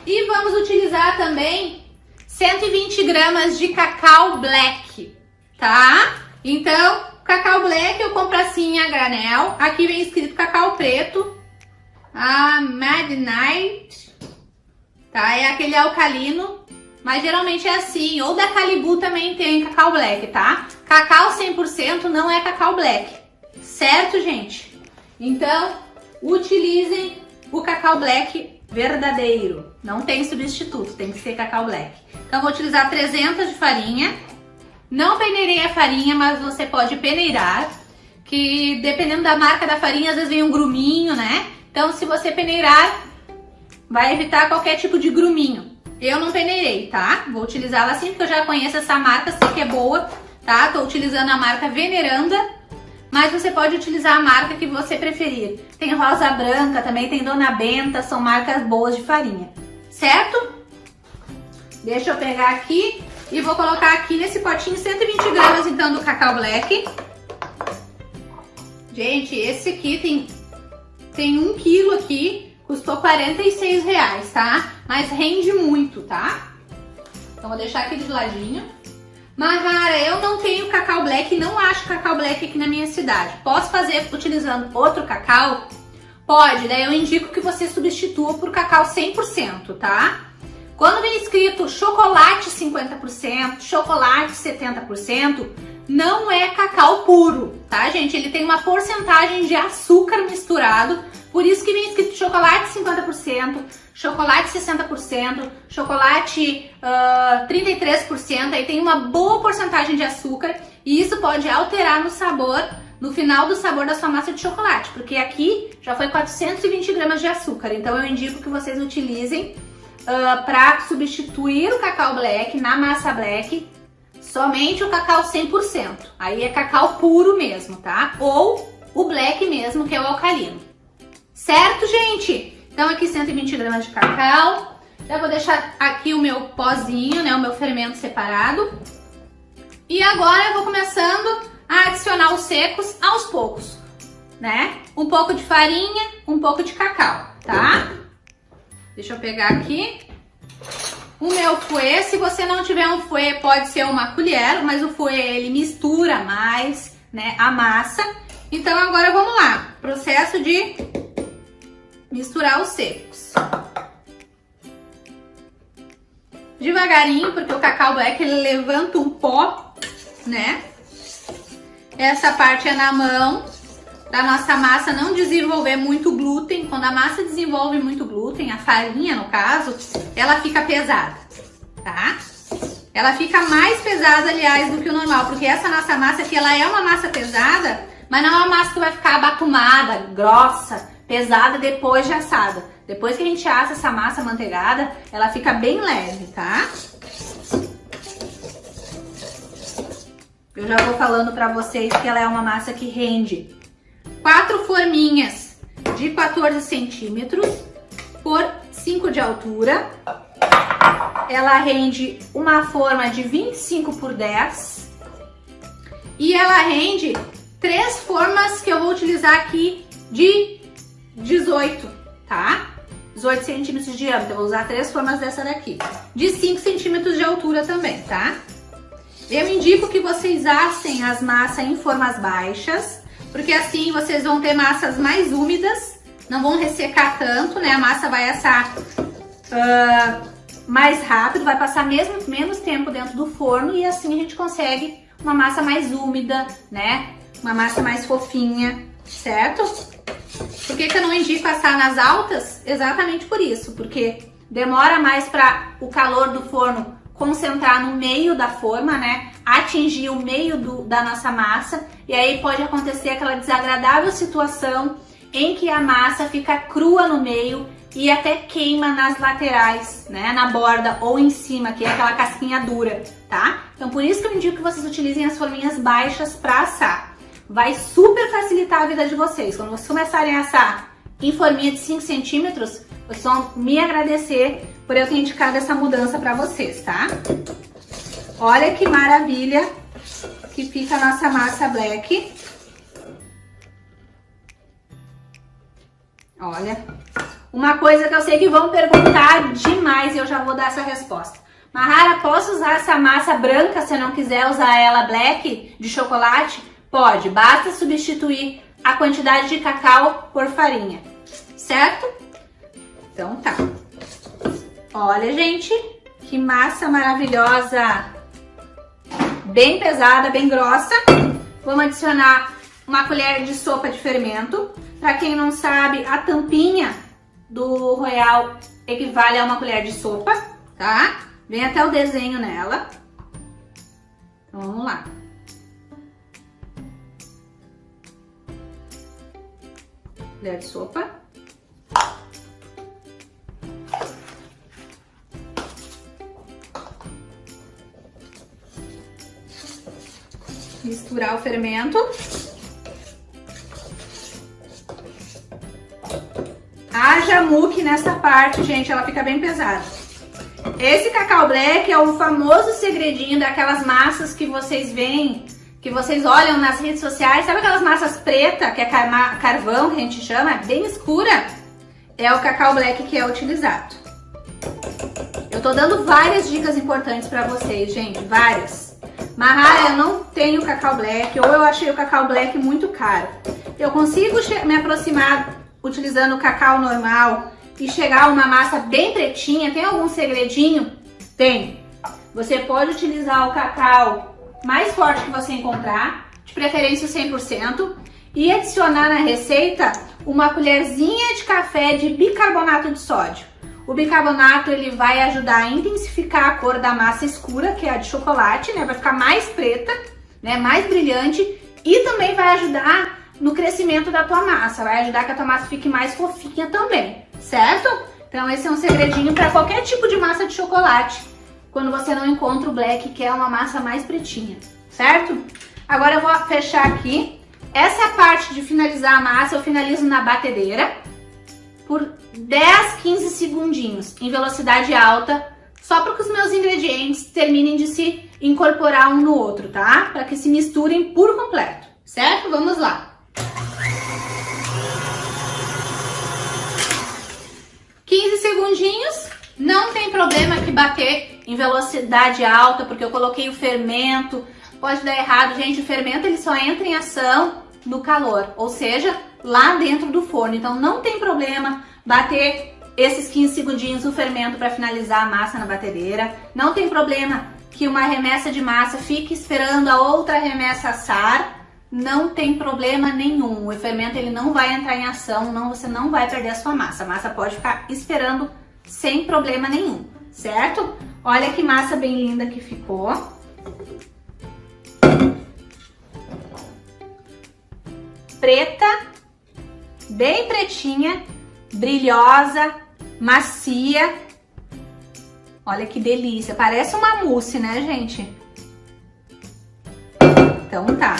A: E vamos utilizar também 120 gramas de cacau black, tá? Então, cacau black eu compro assim a granel. Aqui vem escrito cacau preto. A Midnight, tá? É aquele alcalino. Mas geralmente é assim, ou da Calibu também tem cacau black, tá? Cacau 100% não é cacau black, certo, gente? Então, utilizem o cacau black verdadeiro. Não tem substituto, tem que ser cacau black. Então, vou utilizar 300 de farinha. Não peneirei a farinha, mas você pode peneirar, que dependendo da marca da farinha, às vezes vem um gruminho, né? Então, se você peneirar, vai evitar qualquer tipo de gruminho. Eu não peneirei, tá? Vou utilizá-la assim, porque eu já conheço essa marca, sei que é boa, tá? Tô utilizando a marca Veneranda, mas você pode utilizar a marca que você preferir. Tem Rosa Branca, também tem Dona Benta, são marcas boas de farinha, certo? Deixa eu pegar aqui e vou colocar aqui nesse potinho 120 gramas, então, do cacau black. Gente, esse aqui tem 1 quilo aqui. Custou R$46, tá? Mas rende muito, tá? Então vou deixar aqui de ladinho. Mahara, eu não tenho cacau black, não acho cacau black aqui na minha cidade. Posso fazer utilizando outro cacau? Pode, daí eu indico que você substitua por cacau 100%, tá? Quando vem escrito chocolate 50%, chocolate 70%, não é cacau puro, tá, gente? Ele tem uma porcentagem de açúcar misturado. Por isso que vem escrito chocolate 50%, chocolate 60%, chocolate 33%, aí tem uma boa porcentagem de açúcar e isso pode alterar no sabor, no final do sabor da sua massa de chocolate, porque aqui já foi 420 gramas de açúcar, então eu indico que vocês utilizem para substituir o cacau black na massa black, somente o cacau 100%, aí é cacau puro mesmo, tá? Ou o black mesmo, que é o alcalino. Certo, gente? Então aqui 120 gramas de cacau. Já vou deixar aqui o meu pozinho, né? O meu fermento separado. E agora eu vou começando a adicionar os secos aos poucos, né? Um pouco de farinha, um pouco de cacau, tá? Deixa eu pegar aqui o meu fouet. Se você não tiver um fouet, pode ser uma colher, mas o fouet ele mistura mais, né, a massa. Então agora vamos lá. Processo de misturar os secos. Devagarinho, porque o cacau black ele levanta um pó, né? Essa parte é na mão, da nossa massa não desenvolver muito glúten. Quando a massa desenvolve muito glúten, a farinha no caso, ela fica pesada, tá? Ela fica mais pesada, aliás, do que o normal, porque essa nossa massa aqui, ela é uma massa pesada, mas não é uma massa que vai ficar abatumada, grossa, pesada depois de assada. Depois que a gente assa essa massa amanteigada, ela fica bem leve, tá? Eu já vou falando pra vocês que ela é uma massa que rende 4 forminhas de 14 centímetros por 5 de altura. Ela rende uma forma de 25 por 10. E ela rende 3 formas que eu vou utilizar aqui de 18, tá? 18 centímetros de diâmetro. Eu vou usar 3 formas dessa daqui. De 5 centímetros de altura também, tá? Eu indico que vocês assem as massas em formas baixas, porque assim vocês vão ter massas mais úmidas, não vão ressecar tanto, né? A massa vai assar mais rápido, vai passar menos tempo dentro do forno e assim a gente consegue uma massa mais úmida, né? Uma massa mais fofinha, certo? Por que eu não indico assar nas altas? Exatamente por isso, porque demora mais para o calor do forno concentrar no meio da forma, né? Atingir o meio da nossa massa, e aí pode acontecer aquela desagradável situação em que a massa fica crua no meio e até queima nas laterais, né? Na borda ou em cima, que é aquela casquinha dura, tá? Então por isso que eu indico que vocês utilizem as forminhas baixas para assar. Vai super facilitar a vida de vocês. Quando vocês começarem a assar em forminha de 5 centímetros, vocês vão me agradecer por eu ter indicado essa mudança para vocês, tá? Olha que maravilha que fica a nossa massa black. Olha, uma coisa que eu sei que vão perguntar demais e eu já vou dar essa resposta. Mahara, posso usar essa massa branca se eu não quiser usar ela black de chocolate? Pode, basta substituir a quantidade de cacau por farinha, certo? Então tá. Olha, gente, que massa maravilhosa. Bem pesada, bem grossa. Vamos adicionar uma colher de sopa de fermento. Para quem não sabe, a tampinha do Royal equivale a uma colher de sopa, tá? Vem até o desenho nela. Então vamos lá. Colher de sopa. Misturar o fermento. Haja muque nessa parte, gente, ela fica bem pesada. Esse cacau black é o famoso segredinho daquelas massas que vocês veem, que vocês olham nas redes sociais. Sabe aquelas massas pretas, que é carvão, que a gente chama, bem escura? É o cacau black que é utilizado. Eu tô dando várias dicas importantes pra vocês, gente, várias. Mahara, eu não tenho cacau black, ou eu achei o cacau black muito caro. Eu consigo me aproximar utilizando o cacau normal e chegar a uma massa bem pretinha? Tem algum segredinho? Tem. Você pode utilizar o cacau mais forte que você encontrar, de preferência o 100%, e adicionar na receita uma colherzinha de café de bicarbonato de sódio. O bicarbonato ele vai ajudar a intensificar a cor da massa escura, que é a de chocolate, né? Vai ficar mais preta, né? Mais brilhante, e também vai ajudar no crescimento da tua massa, vai ajudar que a tua massa fique mais fofinha também, certo? Então esse é um segredinho para qualquer tipo de massa de chocolate, quando você não encontra o black, que é uma massa mais pretinha, certo? Agora eu vou fechar aqui. Essa parte de finalizar a massa eu finalizo na batedeira por 10, 15 segundinhos em velocidade alta, só para que os meus ingredientes terminem de se incorporar um no outro, tá? Para que se misturem por completo, certo? Vamos lá. 15 segundinhos, não tem problema que bater em velocidade alta, porque eu coloquei o fermento, pode dar errado, gente. O fermento ele só entra em ação no calor, ou seja, lá dentro do forno. Então não tem problema bater esses 15 segundinhos o fermento para finalizar a massa na batedeira. Não tem problema que uma remessa de massa fique esperando a outra remessa assar. Não tem problema nenhum. O fermento ele não vai entrar em ação, você não vai perder a sua massa. A massa pode ficar esperando sem problema nenhum, certo? Olha que massa bem linda que ficou. Preta, bem pretinha, brilhosa, macia. Olha que delícia, parece uma mousse, né, gente? Então tá.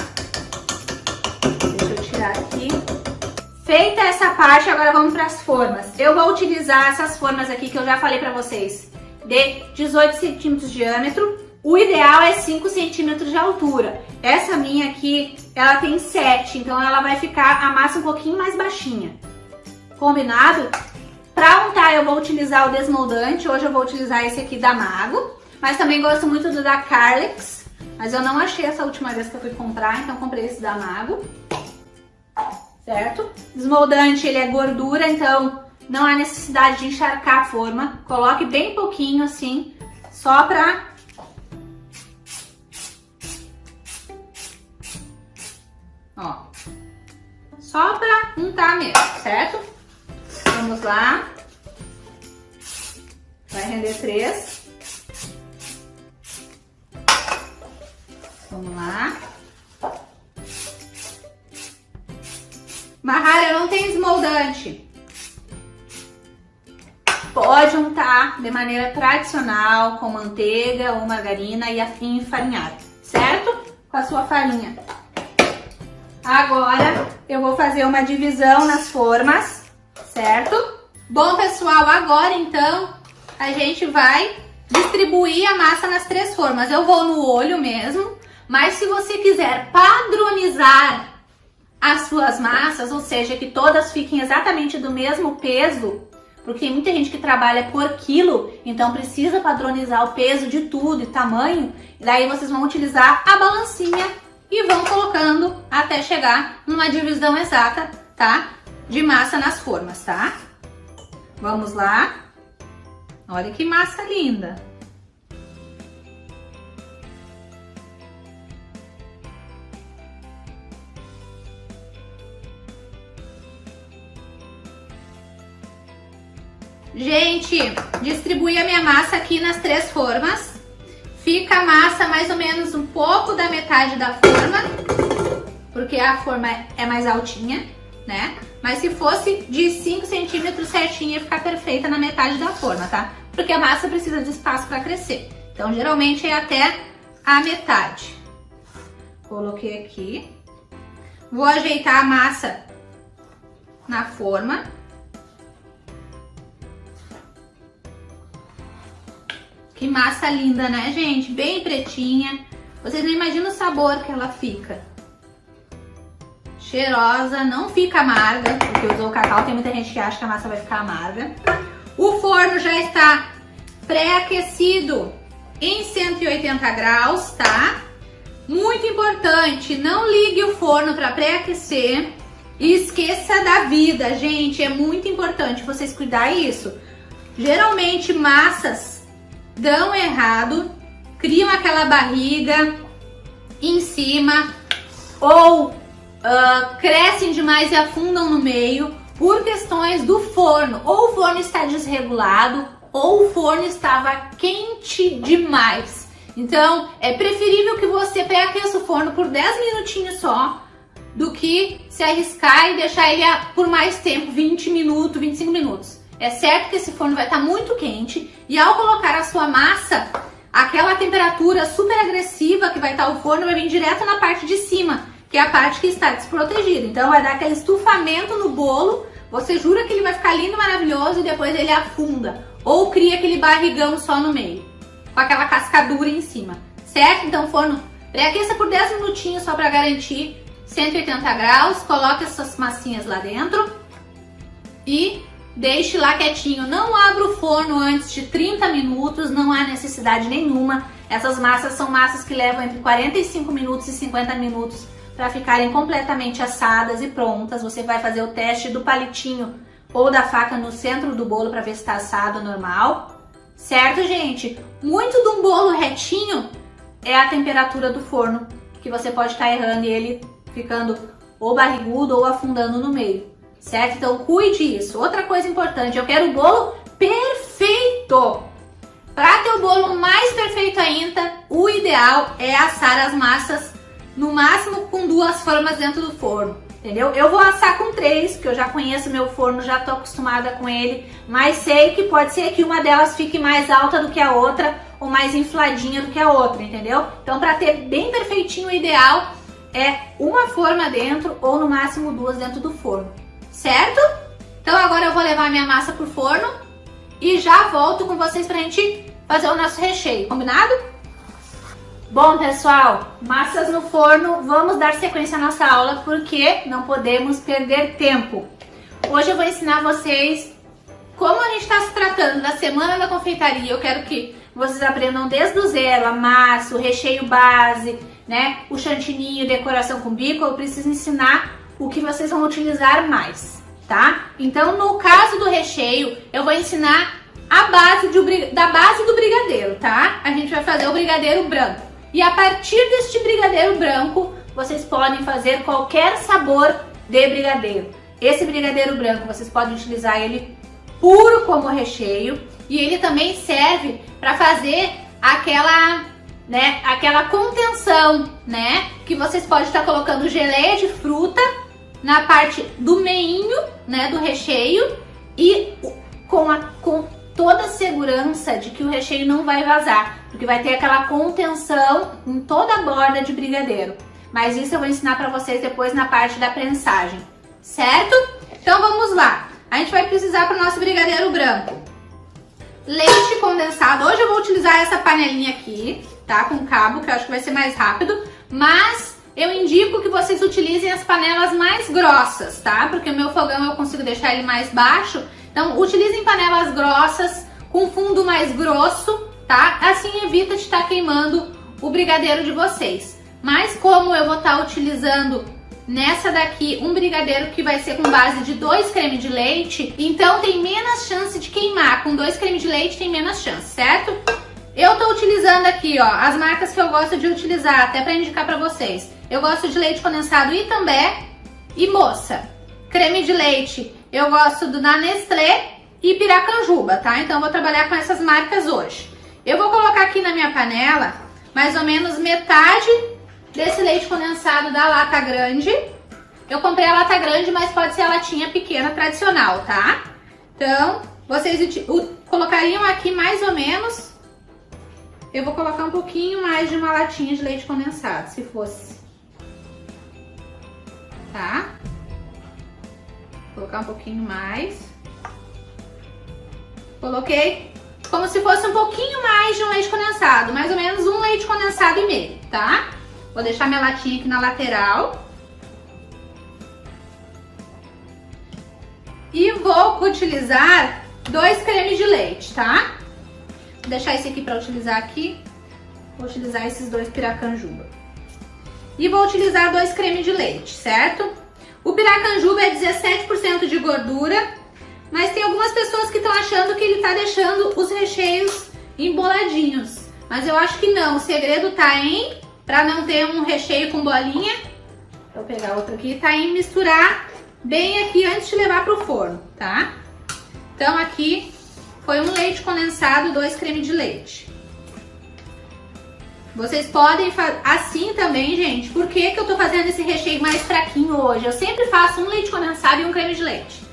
A: Deixa eu tirar aqui. Feita essa parte, agora vamos para as formas. Eu vou utilizar essas formas aqui que eu já falei para vocês, de 18 centímetros de diâmetro. O ideal é 5 centímetros de altura. Essa minha aqui, ela tem 7, então ela vai ficar a massa um pouquinho mais baixinha. Combinado? Para untar eu vou utilizar o desmoldante. Hoje eu vou utilizar esse aqui da Mago, mas também gosto muito do da Carlex, mas eu não achei essa última vez que eu fui comprar, então comprei esse da Mago. Certo? Desmoldante, ele é gordura, então não há necessidade de encharcar a forma. Coloque bem pouquinho assim, só pra... Ó, só pra untar mesmo, certo? Vamos lá. Vai render 3. Vamos lá. Mahara, eu não tenho esmoldante. Pode untar de maneira tradicional, com manteiga ou margarina e enfarinhar, certo? Com a sua farinha. Agora eu vou fazer uma divisão nas formas, certo? Bom, pessoal, agora então a gente vai distribuir a massa nas 3 formas. Eu vou no olho mesmo, mas se você quiser padronizar as suas massas, ou seja, que todas fiquem exatamente do mesmo peso, porque tem muita gente que trabalha por quilo, então precisa padronizar o peso de tudo e tamanho, e daí vocês vão utilizar a balancinha e vão colocando até chegar numa divisão exata, tá? De massa nas formas, tá? Vamos lá. Olha que massa linda! Gente, distribuí a minha massa aqui nas 3 formas. Fica a massa mais ou menos um pouco da metade da forma, porque a forma é mais altinha, né? Mas se fosse de 5 centímetros certinho, ia ficar perfeita na metade da forma, tá? Porque a massa precisa de espaço para crescer. Então, geralmente é até a metade. Coloquei aqui. Vou ajeitar a massa na forma. Que massa linda, né, gente? Bem pretinha. Vocês não imaginam o sabor que ela fica. Cheirosa, não fica amarga, porque usou o cacau, tem muita gente que acha que a massa vai ficar amarga. O forno já está pré-aquecido em 180 graus, tá? Muito importante, não ligue o forno para pré-aquecer e esqueça da vida, gente. É muito importante vocês cuidarem disso. Geralmente massas dão errado, criam aquela barriga em cima ou crescem demais e afundam no meio por questões do forno. Ou o forno está desregulado ou o forno estava quente demais. Então é preferível que você pré-aqueça o forno por 10 minutinhos só do que se arriscar e deixar ele por mais tempo, 20 minutos, 25 minutos. É certo que esse forno vai estar muito quente e ao colocar a sua massa, aquela temperatura super agressiva que vai estar o forno vai vir direto na parte de cima, que é a parte que está desprotegida. Então vai dar aquele estufamento no bolo, você jura que ele vai ficar lindo, maravilhoso e depois ele afunda. Ou cria aquele barrigão só no meio, com aquela cascadura em cima, certo? Então o forno pré-aqueça por 10 minutinhos só para garantir 180 graus, coloque essas massinhas lá dentro e deixe lá quietinho. Não abra o forno antes de 30 minutos, não há necessidade nenhuma. Essas massas são massas que levam entre 45 minutos e 50 minutos para ficarem completamente assadas e prontas. Você vai fazer o teste do palitinho ou da faca no centro do bolo para ver se está assado normal. Certo, gente? Muito de um bolo retinho é a temperatura do forno, que você pode estar errando e ele ficando ou barrigudo ou afundando no meio. Certo? Então cuide disso. Outra coisa importante, eu quero o bolo perfeito. Para ter o bolo mais perfeito ainda, o ideal é assar as massas no máximo com 2 formas dentro do forno, entendeu? Eu vou assar com 3, porque eu já conheço meu forno, já tô acostumada com ele, mas sei que pode ser que uma delas fique mais alta do que a outra ou mais infladinha do que a outra, entendeu? Então para ter bem perfeitinho, o ideal é uma forma dentro ou no máximo 2 dentro do forno, certo? Então agora eu vou levar minha massa pro forno e já volto com vocês pra gente fazer o nosso recheio, combinado? Bom, pessoal, massas no forno, vamos dar sequência à nossa aula porque não podemos perder tempo. Hoje eu vou ensinar vocês como a gente está se tratando da Semana da Confeitaria. Eu quero que vocês aprendam desde o zero, a massa, o recheio base, né? O chantininho, decoração com bico. Eu preciso ensinar o que vocês vão utilizar mais, tá? Então, no caso do recheio, eu vou ensinar a base da base do brigadeiro, tá? A gente vai fazer o brigadeiro branco. E a partir deste brigadeiro branco, vocês podem fazer qualquer sabor de brigadeiro. Esse brigadeiro branco, vocês podem utilizar ele puro como recheio. E ele também serve para fazer aquela contenção, né? Que vocês podem estar colocando geleia de fruta na parte do meinho, né? Do recheio. E com toda a segurança de que o recheio não vai vazar. Porque vai ter aquela contenção em toda a borda de brigadeiro. Mas isso eu vou ensinar para vocês depois na parte da prensagem. Certo? Então vamos lá. A gente vai precisar para o nosso brigadeiro branco leite condensado. Hoje eu vou utilizar essa panelinha aqui, tá? Com cabo, que eu acho que vai ser mais rápido. Mas eu indico que vocês utilizem as panelas mais grossas, tá? Porque o meu fogão eu consigo deixar ele mais baixo. Então utilizem panelas grossas, com fundo mais grosso, tá? Assim evita de estar queimando o brigadeiro de vocês. Mas como eu vou estar utilizando nessa daqui um brigadeiro que vai ser com base de 2 cremes de leite, então tem menos chance de queimar. Com 2 cremes de leite tem menos chance, certo? Eu tô utilizando aqui, ó, as marcas que eu gosto de utilizar, até pra indicar pra vocês. Eu gosto de leite condensado Itambé e Moça. Creme de leite, eu gosto do da Nestlé e Piracanjuba, tá? Então eu vou trabalhar com essas marcas hoje. Eu vou colocar aqui na minha panela mais ou menos metade desse leite condensado da lata grande. Eu comprei a lata grande, mas pode ser a latinha pequena tradicional, tá? Então, vocês colocariam aqui mais ou menos... Eu vou colocar um pouquinho mais de uma latinha de leite condensado, se fosse. Tá? Vou colocar um pouquinho mais. Coloquei como se fosse um pouquinho mais de um leite condensado, mais ou menos um leite condensado e meio, tá? Vou deixar minha latinha aqui na lateral. E vou utilizar 2 cremes de leite, tá? Vou deixar esse aqui para utilizar aqui. Vou utilizar esses 2 Piracanjuba. E vou utilizar 2 cremes de leite, certo? O Piracanjuba é 17% de gordura, mas tem algumas pessoas que estão achando que ele tá deixando os recheios emboladinhos. Mas eu acho que não. O segredo tá em... Para não ter um recheio com bolinha, vou pegar outro aqui, tá em misturar bem aqui antes de levar pro forno, tá? Então aqui foi um leite condensado, 2 cremes de leite. Vocês podem fazer assim também, gente. Por que que eu tô fazendo esse recheio mais fraquinho hoje? Eu sempre faço um leite condensado e um creme de leite.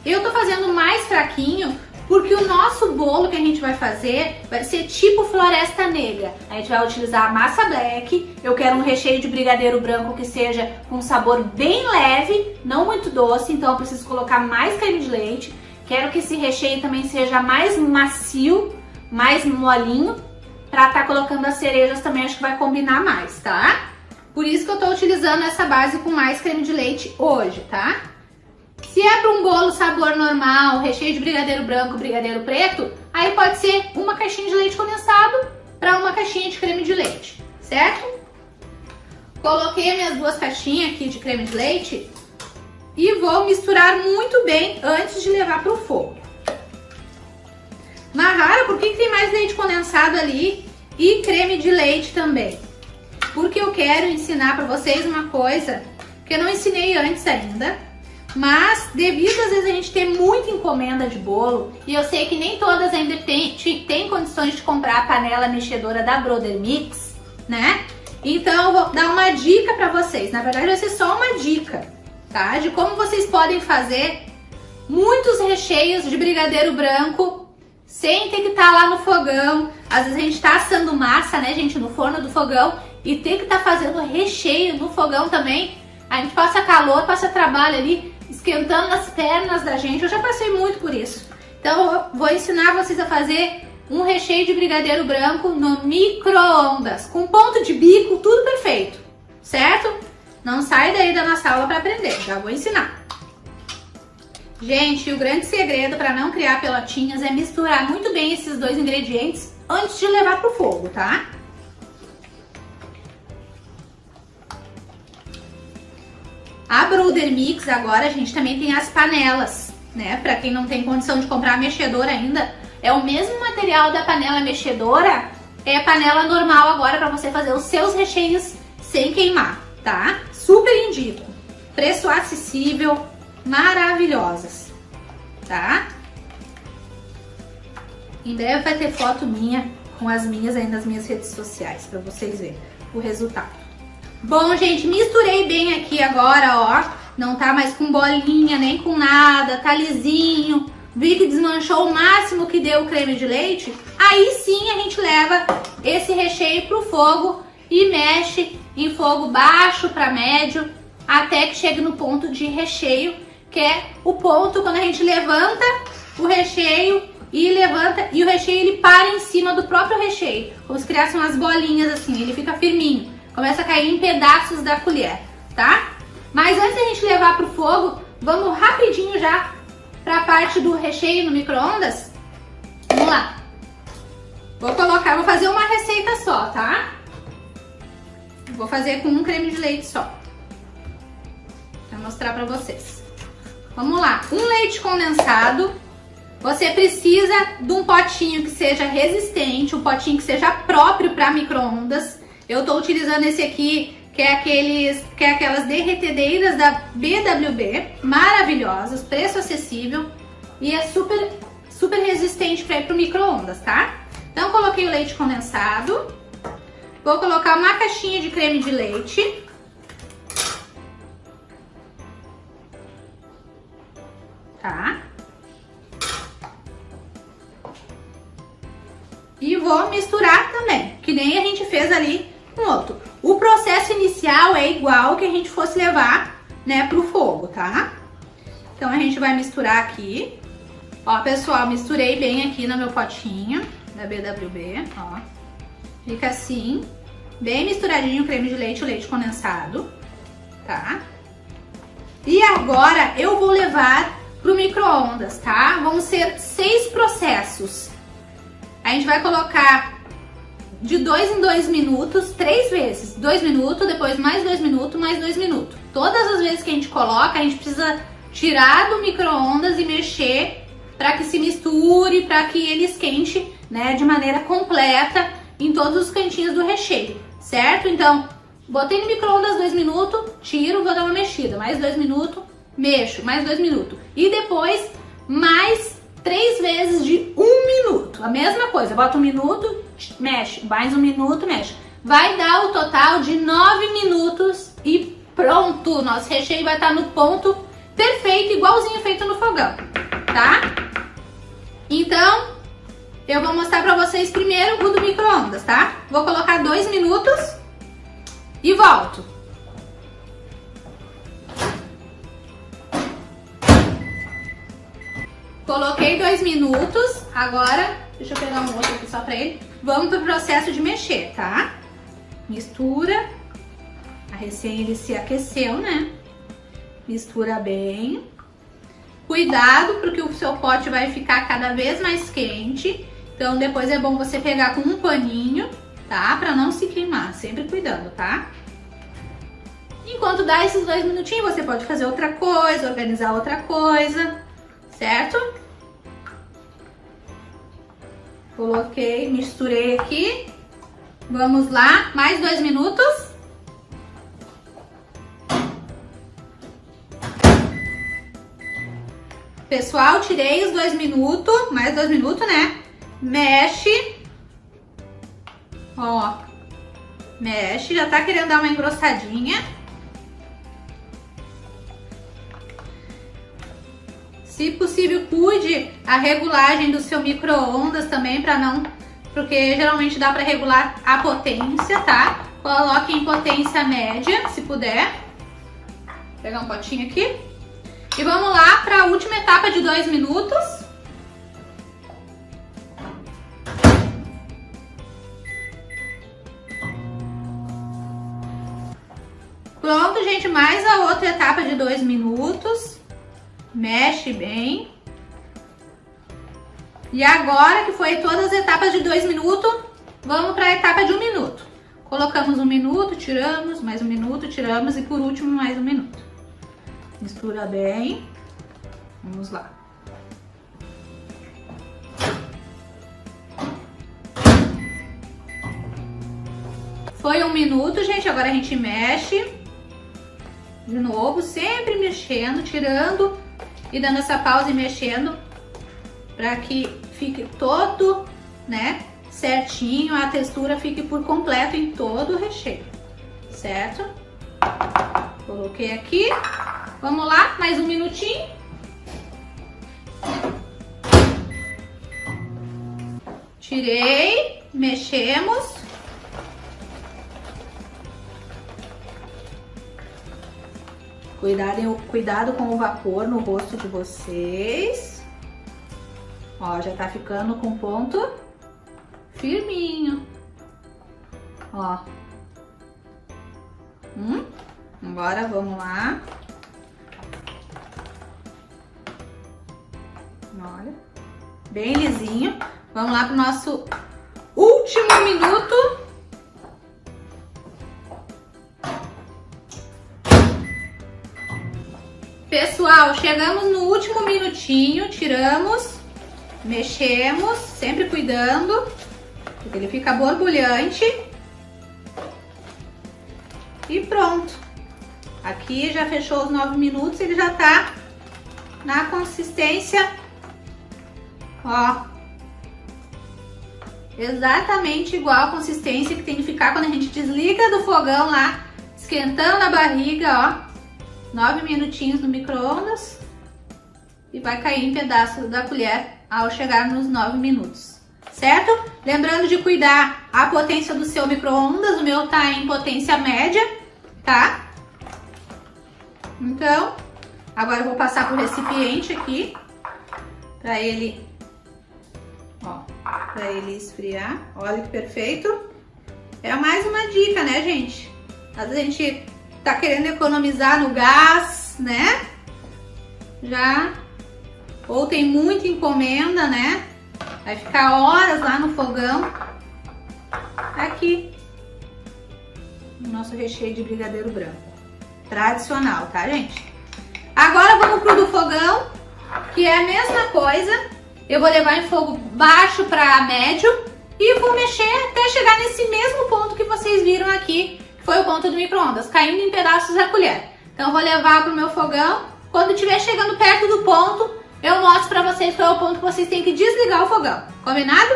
A: Eu tô fazendo mais fraquinho porque o nosso bolo que a gente vai fazer vai ser tipo Floresta Negra. A gente vai utilizar a massa black. Eu quero um recheio de brigadeiro branco que seja com sabor bem leve, não muito doce. Então eu preciso colocar mais creme de leite. Quero que esse recheio também seja mais macio, mais molinho. Pra estar colocando as cerejas também acho que vai combinar mais, tá? Por isso que eu tô utilizando essa base com mais creme de leite hoje, tá? Se é para um bolo sabor normal, recheio de brigadeiro branco, brigadeiro preto, aí pode ser uma caixinha de leite condensado para uma caixinha de creme de leite, certo? Coloquei minhas 2 caixinhas aqui de creme de leite e vou misturar muito bem antes de levar para o fogo. Nahara, por que tem mais leite condensado ali e creme de leite também? Porque eu quero ensinar para vocês uma coisa que eu não ensinei antes ainda. Mas devido às vezes a gente ter muita encomenda de bolo, e eu sei que nem todas ainda tem condições de comprar a panela mexedora da Brother Mix, né? Então eu vou dar uma dica pra vocês. Na verdade vai ser só uma dica, tá? De como vocês podem fazer muitos recheios de brigadeiro branco sem ter que estar lá no fogão. Às vezes a gente tá assando massa, né, gente, no forno do fogão, e ter que estar fazendo recheio no fogão também, a gente passa calor, passa trabalho ali, esquentando as pernas da gente. Eu já passei muito por isso. Então eu vou ensinar vocês a fazer um recheio de brigadeiro branco no micro-ondas, com ponto de bico, tudo perfeito, certo? Não sai daí da nossa aula para aprender, já vou ensinar. Gente, o grande segredo para não criar pelotinhas é misturar muito bem esses dois ingredientes antes de levar pro fogo, tá? A Brother Mix agora, a gente também tem as panelas, né? Para quem não tem condição de comprar a mexedora ainda, é o mesmo material da panela mexedora, é a panela normal agora para você fazer os seus recheios sem queimar, tá? Super indico. Preço acessível, maravilhosas, tá? Em breve vai ter foto minha com as minhas aí nas minhas redes sociais para vocês verem o resultado. Bom, gente, misturei bem aqui agora, ó. Não tá mais com bolinha, nem com nada, tá lisinho. Vi que desmanchou o máximo que deu o creme de leite. Aí sim a gente leva esse recheio pro fogo e mexe em fogo baixo para médio até que chegue no ponto de recheio, que é o ponto quando a gente levanta o recheio e levanta e o recheio ele para em cima do próprio recheio, como se criassem umas bolinhas assim, ele fica firminho, começa a cair em pedaços da colher, tá? Mas antes da gente levar pro fogo, vamos rapidinho já para a parte do recheio no micro-ondas. Vamos lá. Vou fazer uma receita só, tá? Vou fazer com um creme de leite só. Vou mostrar para vocês. Vamos lá. Um leite condensado. Você precisa de um potinho que seja resistente, um potinho que seja próprio para micro-ondas. Eu tô utilizando esse aqui, que é aquelas derretedeiras da BWB, maravilhosas, preço acessível e é super resistente para ir pro micro-ondas, tá? Então coloquei o leite condensado, vou colocar uma caixinha de creme de leite, tá? E vou misturar também, que nem a gente fez ali com outro. O processo inicial é igual que a gente fosse levar, né, pro fogo, tá? Então a gente vai misturar aqui. Ó, pessoal, misturei bem aqui no meu potinho da BWB, ó. Fica assim, bem misturadinho o creme de leite e o leite condensado, tá? E agora eu vou levar pro micro-ondas, tá? Vão ser 6 processos. A gente vai colocar de 2 em 2 minutos, 3 vezes. 2 minutos, depois mais 2 minutos, mais 2 minutos. Todas as vezes que a gente coloca, a gente precisa tirar do micro-ondas e mexer para que se misture, para que ele esquente, né, de maneira completa em todos os cantinhos do recheio, certo? Então, botei no micro-ondas 2 minutos, tiro, vou dar uma mexida. Mais 2 minutos, mexo, mais 2 minutos. E depois, mais 3 vezes de 1 minuto. A mesma coisa, bota 1 minuto, mexe, mais 1 minuto, mexe. Vai dar o total de 9 minutos e pronto! Nosso recheio vai estar no ponto perfeito, igualzinho feito no fogão, tá? Então, eu vou mostrar pra vocês primeiro o do micro-ondas, tá? Vou colocar 2 minutos e volto. Coloquei 2 minutos, agora, deixa eu pegar um outro aqui só pra ele. Vamos pro processo de mexer, tá? Mistura, a recém ele se aqueceu, né? Mistura bem. Cuidado, porque o seu pote vai ficar cada vez mais quente. Então depois é bom você pegar com um paninho, tá? Pra não se queimar, sempre cuidando, tá? Enquanto dá esses 2 minutinhos, você pode fazer outra coisa, organizar outra coisa, certo? Coloquei, misturei aqui. Vamos lá, mais 2 minutos. Pessoal, tirei os 2 minutos, mais 2 minutos, né? Mexe. Ó, mexe, já tá querendo dar uma engrossadinha. Se possível, cuide a regulagem do seu micro-ondas também, para não... Porque geralmente dá para regular a potência, tá? Coloque em potência média, se puder. Vou pegar um potinho aqui. E vamos lá para a última etapa de 2 minutos. Pronto, gente, mais a outra etapa de 2 minutos. Mexe bem. E agora que foi todas as etapas de 2 minutos, vamos para a etapa de 1 minuto. Colocamos 1 minuto, tiramos, mais 1 minuto, tiramos e por último mais 1 minuto. Mistura bem. Vamos lá. Foi 1 minuto, gente, agora a gente mexe. De novo, sempre mexendo, tirando e dando essa pausa e mexendo para que fique todo, né, certinho, a textura fique por completo em todo o recheio, certo? Coloquei aqui, vamos lá, mais 1 minutinho. Tirei, mexemos. Cuidado com o vapor no rosto de vocês. Ó, já tá ficando com ponto firminho. Ó. Agora vamos lá. Olha. Bem lisinho. Vamos lá pro nosso último minuto. Pessoal, chegamos no último minutinho, tiramos, mexemos, sempre cuidando, porque ele fica borbulhante. E pronto. Aqui já fechou os 9 minutos, ele já tá na consistência, ó, exatamente igual a consistência que tem que ficar quando a gente desliga do fogão lá, esquentando a barriga, ó. 9 minutinhos no micro-ondas e vai cair em pedaços da colher ao chegar nos 9 minutos, certo? Lembrando de cuidar a potência do seu micro-ondas, o meu tá em potência média, tá? Então, agora eu vou passar pro recipiente aqui, pra ele, ó, pra ele esfriar. Olha que perfeito. É mais uma dica, né, gente? Às vezes a gente tá querendo economizar no gás, né? Já. Ou tem muita encomenda, né? Vai ficar horas lá no fogão. Aqui. O nosso recheio de brigadeiro branco. Tradicional, tá, gente? Agora vamos pro do fogão, que é a mesma coisa. Eu vou levar em fogo baixo para médio e vou mexer até chegar nesse mesmo ponto que vocês viram aqui. Foi o ponto do micro-ondas, caindo em pedaços a colher. Então eu vou levar pro meu fogão. Quando estiver chegando perto do ponto, eu mostro pra vocês qual é o ponto que vocês têm que desligar o fogão. Combinado?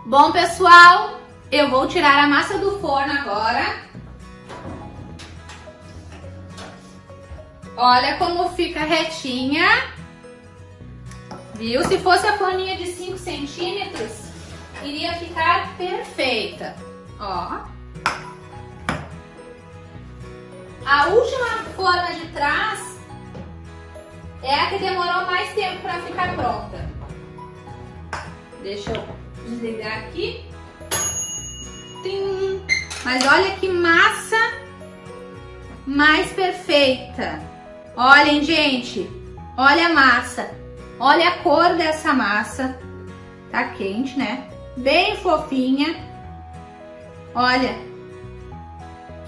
A: Bom, pessoal, eu vou tirar a massa do forno agora. Olha como fica retinha. Viu? Se fosse a forminha de 5 centímetros, iria ficar perfeita. Ó. A última forma de trás é a que demorou mais tempo para ficar pronta. Deixa eu desligar aqui. Tim. Mas olha que massa mais perfeita. Olhem, gente. Olha a massa. Olha a cor dessa massa. Tá quente, né? Bem fofinha. Olha.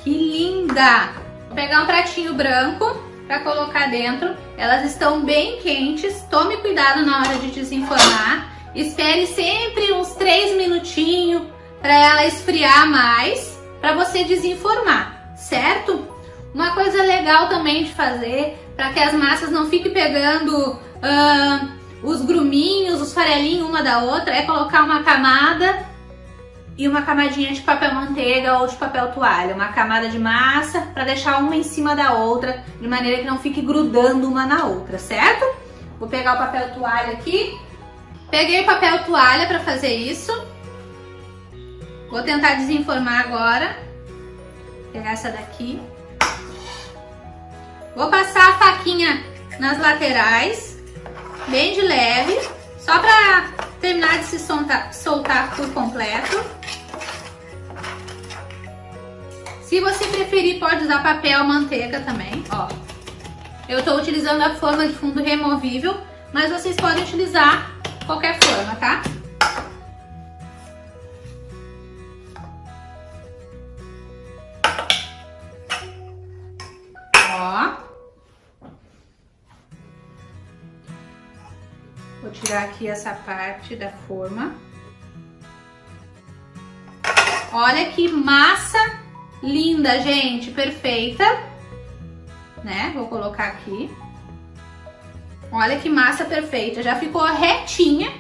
A: Que linda. Vou pegar um pratinho branco para colocar dentro. Elas estão bem quentes. Tome cuidado na hora de desenformar. Espere sempre uns 3 minutinhos para ela esfriar mais, para você desenformar, certo? Uma coisa legal também de fazer, para que as massas não fiquem pegando os gruminhos, os farelinhos uma da outra, é colocar uma camada e uma camadinha de papel manteiga ou de papel toalha, uma camada de massa para deixar uma em cima da outra, de maneira que não fique grudando uma na outra, certo? Vou pegar o papel toalha aqui. Peguei papel toalha para fazer isso. Vou tentar desenformar agora. Vou pegar essa daqui. Vou passar a faquinha nas laterais, bem de leve, só para terminar de se soltar por completo. Se você preferir, pode usar papel manteiga também, ó. Eu estou utilizando a forma de fundo removível, mas vocês podem utilizar qualquer forma, tá? Ó. Vou tirar aqui essa parte da forma. Olha que massa linda, gente, perfeita, né? Vou colocar aqui. Olha que massa perfeita, já ficou retinha,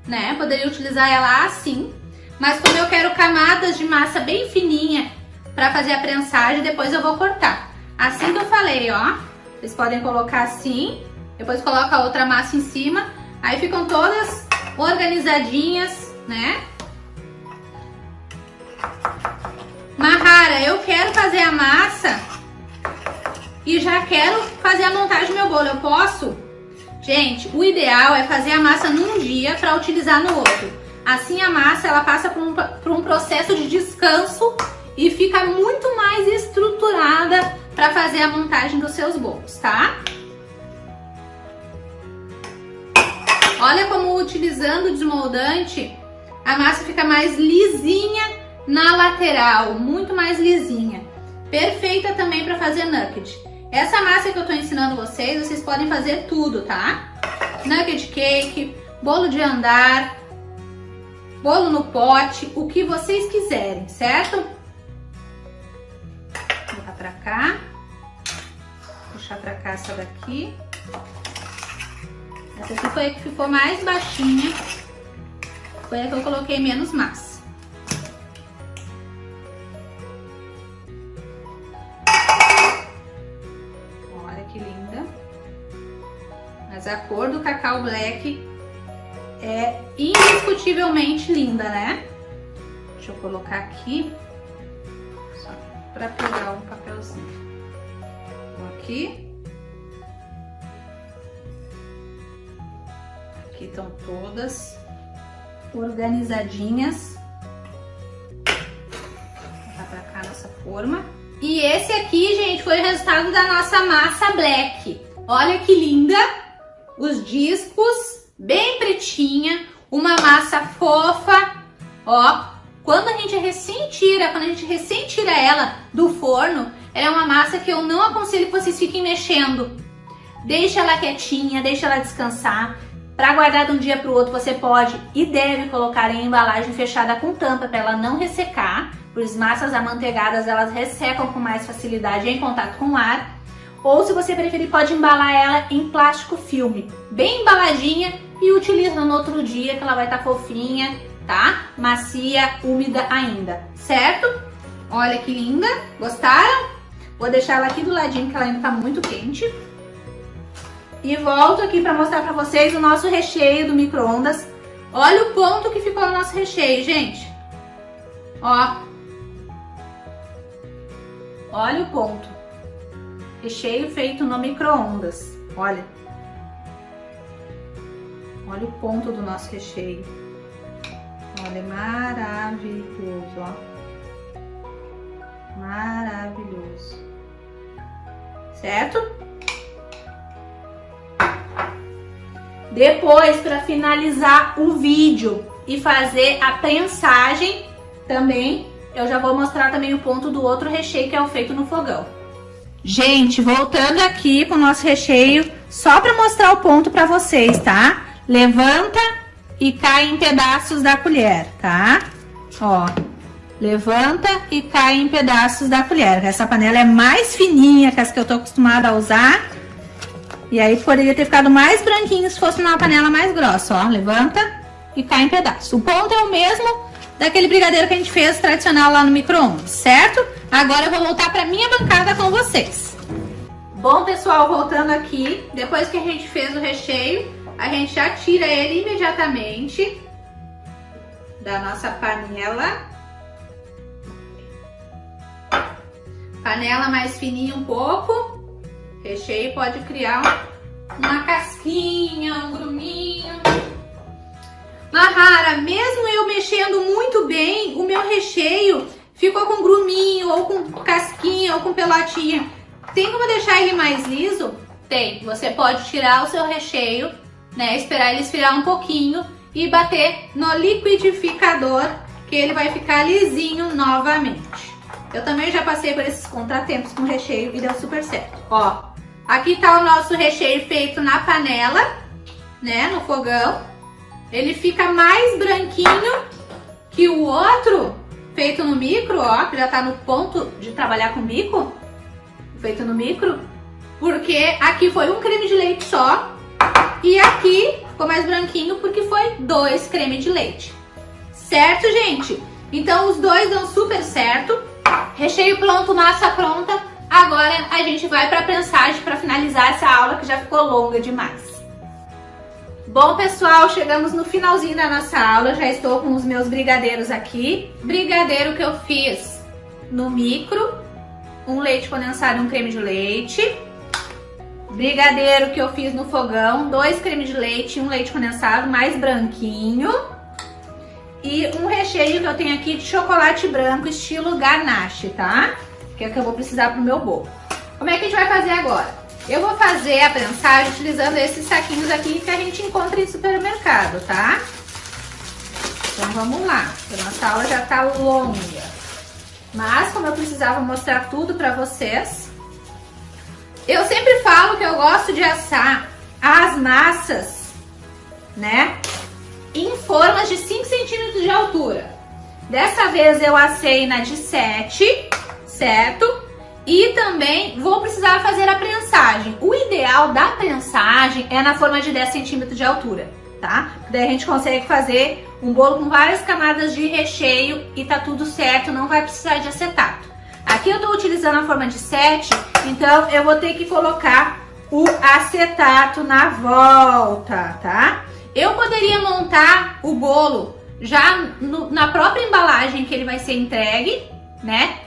A: né? Poderia utilizar ela assim, mas como eu quero camadas de massa bem fininha para fazer a prensagem, depois eu vou cortar. Assim que eu falei, ó, vocês podem colocar assim, depois coloca a outra massa em cima, aí ficam todas organizadinhas, né? Mahara, eu quero fazer a massa e já quero fazer a montagem do meu bolo, eu posso? Gente, o ideal é fazer a massa num dia para utilizar no outro. Assim a massa ela passa por um processo de descanso e fica muito mais estruturada para fazer a montagem dos seus bolos, tá? Olha como utilizando o desmoldante a massa fica mais lisinha na lateral, muito mais lisinha. Perfeita também para fazer nugget. Essa massa que eu tô ensinando vocês podem fazer tudo, tá? Nugget cake, bolo de andar, bolo no pote, o que vocês quiserem, certo? Vou botar pra cá. Puxar pra cá essa daqui. Essa aqui foi a que ficou mais baixinha. Foi a que eu coloquei menos massa. Mas a cor do cacau black é indiscutivelmente linda, né? Deixa eu colocar aqui, só para pegar um papelzinho. Então, aqui. Aqui estão todas organizadinhas. Vou botar pra cá nossa forma. E esse aqui, gente, foi o resultado da nossa massa black. Olha que linda! Os discos, bem pretinha, uma massa fofa, ó. Quando a gente recém tira ela do forno, ela é uma massa que eu não aconselho que vocês fiquem mexendo. Deixa ela quietinha, deixa ela descansar. Para guardar de um dia para o outro, você pode e deve colocar em embalagem fechada com tampa para ela não ressecar. Pois massas amanteigadas, elas ressecam com mais facilidade em contato com o ar. Ou se você preferir, pode embalar ela em plástico filme, bem embaladinha, e utiliza no outro dia que ela vai estar fofinha, tá? Macia, úmida ainda, certo? Olha que linda, gostaram? Vou deixar ela aqui do ladinho que ela ainda tá muito quente. E volto aqui para mostrar para vocês o nosso recheio do micro-ondas. Olha o ponto que ficou o nosso recheio, gente. Ó. Olha o ponto. Recheio feito no micro-ondas. Olha. Olha o ponto do nosso recheio. Olha, maravilhoso, ó. Maravilhoso. Certo? Depois, para finalizar o vídeo e fazer a prensagem, também eu já vou mostrar também o ponto do outro recheio que é o feito no fogão. Gente, voltando aqui pro nosso recheio, só para mostrar o ponto para vocês, tá? Levanta e cai em pedaços da colher, tá? Ó, levanta e cai em pedaços da colher. Essa panela é mais fininha que as que eu tô acostumada a usar. E aí poderia ter ficado mais branquinho se fosse numa panela mais grossa, ó. Levanta e cai em pedaços. O ponto é o mesmo daquele brigadeiro que a gente fez tradicional lá no micro-ondas, certo? Agora eu vou voltar para minha bancada com vocês. Bom, pessoal, voltando aqui, depois que a gente fez o recheio, a gente já tira ele imediatamente da nossa panela. Panela mais fininha um pouco. Recheio pode criar uma casquinha, um gruminho. Mahara, mesmo eu mexendo muito bem, o meu recheio ficou com gruminho, ou com casquinha, ou com pelotinha. Tem como deixar ele mais liso? Tem. Você pode tirar o seu recheio, né? Esperar ele esfriar um pouquinho e bater no liquidificador, que ele vai ficar lisinho novamente. Eu também já passei por esses contratempos com recheio e deu super certo. Ó, aqui tá o nosso recheio feito na panela, né? No fogão. Ele fica mais branquinho que o outro feito no micro, ó, que já tá no ponto de trabalhar com bico, feito no micro, porque aqui foi um creme de leite só e aqui ficou mais branquinho porque foi 2 cremes de leite. Certo, gente? Então os dois dão super certo. Recheio pronto, massa pronta. Agora a gente vai para a prensagem para finalizar essa aula que já ficou longa demais. Bom, pessoal, chegamos no finalzinho da nossa aula. Já estou com os meus brigadeiros aqui. Brigadeiro que eu fiz no micro, um leite condensado e um creme de leite. Brigadeiro que eu fiz no fogão, 2 cremes de leite e um leite condensado mais branquinho. E um recheio que eu tenho aqui de chocolate branco estilo ganache, tá? Que é o que eu vou precisar pro meu bolo. Como é que a gente vai fazer agora? Eu vou fazer a prensagem utilizando esses saquinhos aqui que a gente encontra em supermercado, tá? Então vamos lá, a nossa aula já tá longa. Mas como eu precisava mostrar tudo pra vocês, eu sempre falo que eu gosto de assar as massas, né, em formas de 5 centímetros de altura. Dessa vez eu assei na de 7, certo? E também vou precisar fazer a prensagem. O ideal da prensagem é na forma de 10 centímetros de altura, tá? Daí a gente consegue fazer um bolo com várias camadas de recheio e tá tudo certo, não vai precisar de acetato. Aqui eu tô utilizando a forma de 7, então eu vou ter que colocar o acetato na volta, tá? Eu poderia montar o bolo já na própria embalagem que ele vai ser entregue, né?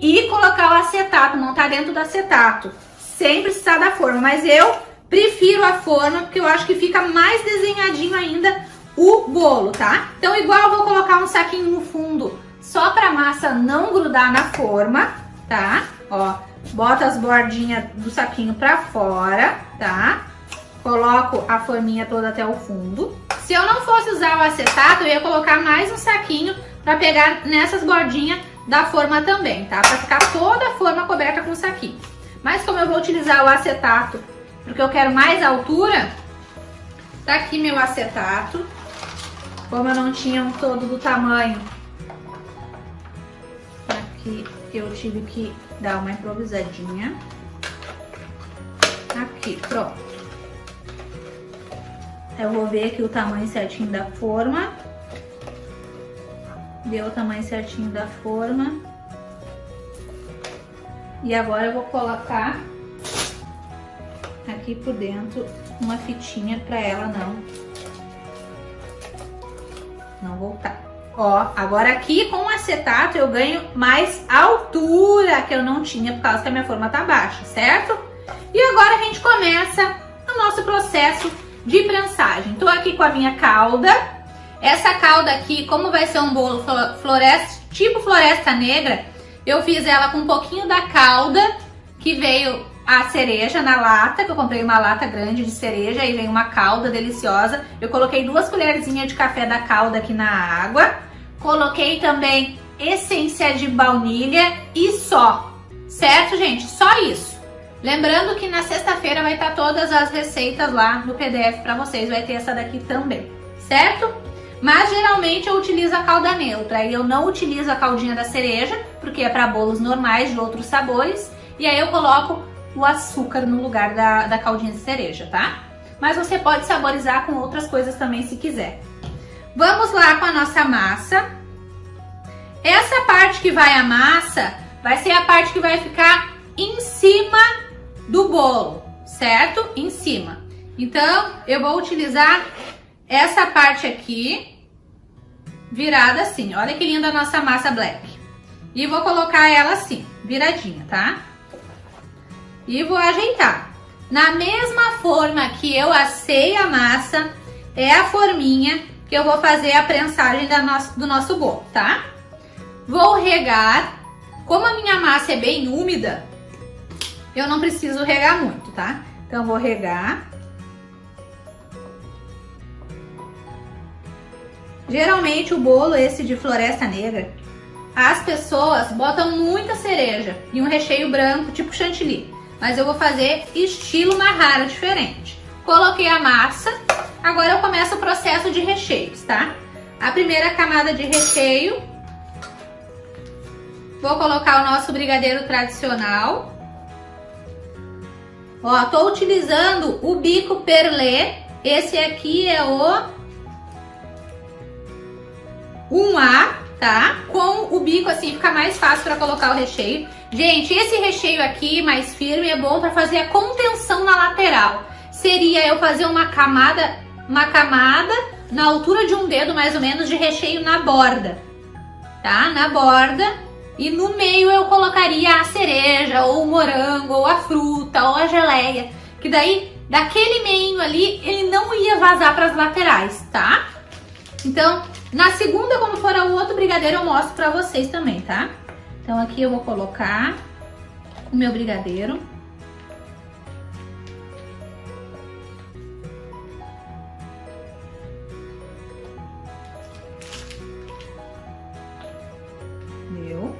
A: E colocar o acetato, montar dentro do acetato, sem precisar da forma. Mas eu prefiro a forma, porque eu acho que fica mais desenhadinho ainda o bolo, tá? Então igual eu vou colocar um saquinho no fundo, só pra massa não grudar na forma, tá? Ó, bota as bordinhas do saquinho pra fora, tá? Coloco a forminha toda até o fundo. Se eu não fosse usar o acetato, eu ia colocar mais um saquinho pra pegar nessas bordinhas da forma também, tá? Pra ficar toda a forma coberta com o saquinho. Mas como eu vou utilizar o acetato, porque eu quero mais altura, tá aqui meu acetato. Como eu não tinha um todo do tamanho, aqui eu tive que dar uma improvisadinha. Aqui, pronto. Eu vou ver aqui o tamanho certinho da forma. Deu o tamanho certinho da forma. E agora eu vou colocar aqui por dentro uma fitinha para ela não voltar. Ó, agora aqui com o acetato eu ganho mais altura, que eu não tinha por causa que a minha forma tá baixa, certo? E agora a gente começa o nosso processo de prensagem. Tô aqui com a minha calda. Essa calda aqui, como vai ser um bolo tipo floresta negra, eu fiz ela com um pouquinho da calda, que veio a cereja na lata, que eu comprei uma lata grande de cereja, aí vem uma calda deliciosa. Eu coloquei 2 colherzinhas de café da calda aqui na água. Coloquei também essência de baunilha e só. Certo, gente? Só isso. Lembrando que na sexta-feira vai estar todas as receitas lá no PDF para vocês. Vai ter essa daqui também, certo? Mas geralmente eu utilizo a calda neutra. E eu não utilizo a caldinha da cereja, porque é para bolos normais de outros sabores. E aí eu coloco o açúcar no lugar da caldinha de cereja, tá? Mas você pode saborizar com outras coisas também se quiser. Vamos lá com a nossa massa. Essa parte que vai a massa vai ser a parte que vai ficar em cima do bolo, certo? Em cima. Então, eu vou utilizar essa parte aqui, virada assim. Olha que linda a nossa massa black. E vou colocar ela assim, viradinha, tá? E vou ajeitar. Na mesma forma que eu assei a massa, é a forminha que eu vou fazer a prensagem do nosso bolo, tá? Vou regar. Como a minha massa é bem úmida, eu não preciso regar muito, tá? Então, vou regar. Geralmente, o bolo esse de Floresta Negra, as pessoas botam muita cereja e um recheio branco, tipo chantilly. Mas eu vou fazer estilo Mahara, diferente. Coloquei a massa, agora eu começo o processo de recheios, tá? A primeira camada de recheio, vou colocar o nosso brigadeiro tradicional. Ó, tô utilizando o bico perlé, esse aqui é o 1A, tá? Com o bico assim fica mais fácil para colocar o recheio. Gente, esse recheio aqui mais firme é bom para fazer a contenção na lateral. Seria eu fazer uma camada na altura de um dedo mais ou menos de recheio na borda, tá? Na borda, e no meio eu colocaria a cereja, ou o morango, ou a fruta, ou a geleia, que daí daquele meio ali ele não ia vazar para as laterais, tá? Então, na segunda, quando for o outro brigadeiro, eu mostro pra vocês também, tá? Então, aqui eu vou colocar o meu brigadeiro. Deu.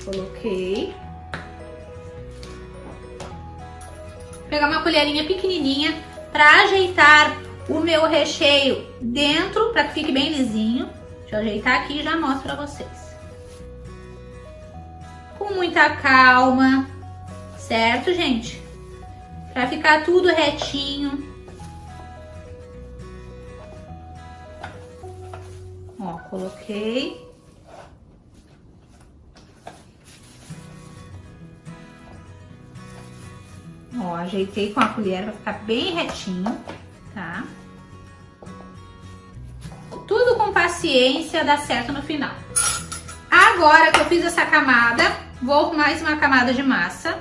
A: Coloquei. Vou pegar uma colherinha pequenininha pra ajeitar o meu recheio dentro, para que fique bem lisinho. Deixa eu ajeitar aqui e já mostro para vocês. Com muita calma, certo, gente? Para ficar tudo retinho. Ó, coloquei. Ó, ajeitei com a colher para ficar bem retinho, tá? Tudo com paciência, dá certo no final. Agora que eu fiz essa camada, vou com mais uma camada de massa.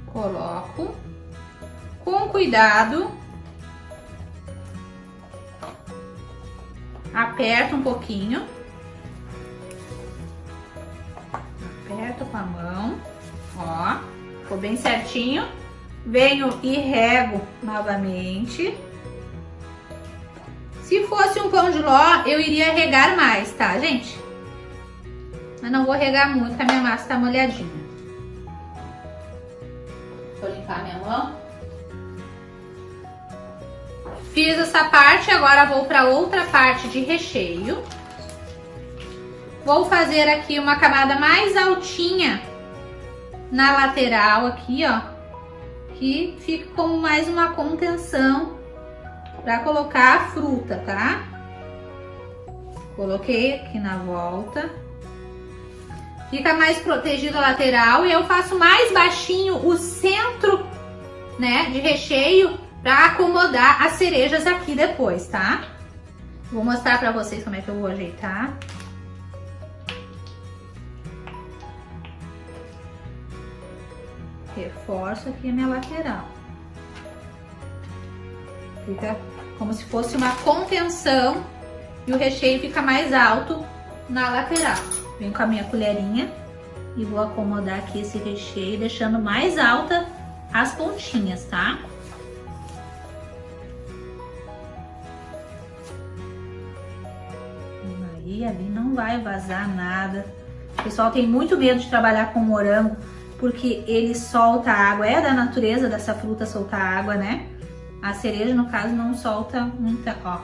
A: Coloco com cuidado. Aperto um pouquinho. Aperto com a mão. Ó, ficou bem certinho. Venho e rego novamente. Se fosse um pão de ló, eu iria regar mais, tá, gente? Mas não vou regar muito, porque a minha massa tá molhadinha. Vou limpar minha mão. Fiz essa parte, agora vou para outra parte de recheio. Vou fazer aqui uma camada mais altinha na lateral aqui, ó. Que fica como mais uma contenção para colocar a fruta, tá? Coloquei aqui na volta. Fica mais protegido a lateral e eu faço mais baixinho o centro, né, de recheio para acomodar as cerejas aqui depois, tá? Vou mostrar para vocês como é que eu vou ajeitar. Reforço aqui a minha lateral. Fica como se fosse uma contenção e o recheio fica mais alto na lateral. Venho com a minha colherinha e vou acomodar aqui esse recheio, deixando mais alta as pontinhas, tá? Aí ali não vai vazar nada. O pessoal tem muito medo de trabalhar com morango, porque ele solta água, é da natureza dessa fruta soltar água, né? A cereja, no caso, não solta muita, ó.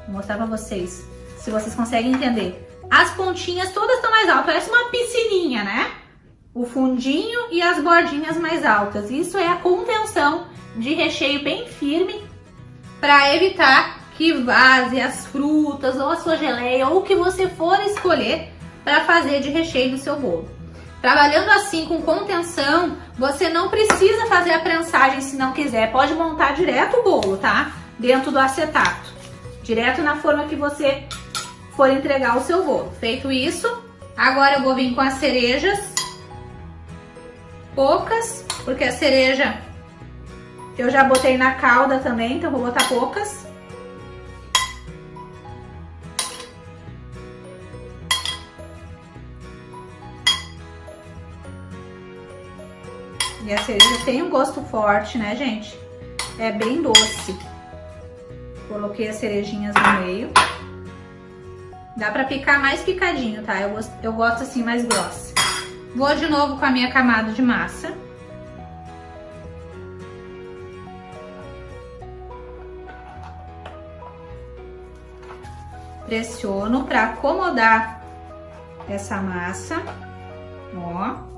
A: Vou mostrar pra vocês, se vocês conseguem entender. As pontinhas todas estão mais altas, parece uma piscininha, né? O fundinho e as bordinhas mais altas. Isso é a contenção de recheio bem firme para evitar que vaze as frutas ou a sua geleia ou o que você for escolher para fazer de recheio no seu bolo. Trabalhando assim com contenção, você não precisa fazer a prensagem se não quiser. Pode montar direto o bolo, tá? Dentro do acetato. Direto na forma que você for entregar o seu bolo. Feito isso, agora eu vou vir com as cerejas, poucas, porque a cereja eu já botei na calda também, então vou botar poucas. E a cereja tem um gosto forte, né, gente? É bem doce. Coloquei as cerejinhas no meio. Dá pra picar mais picadinho, tá? Eu gosto assim mais grossa. Vou de novo com a minha camada de massa. Pressiono pra acomodar essa massa. Ó.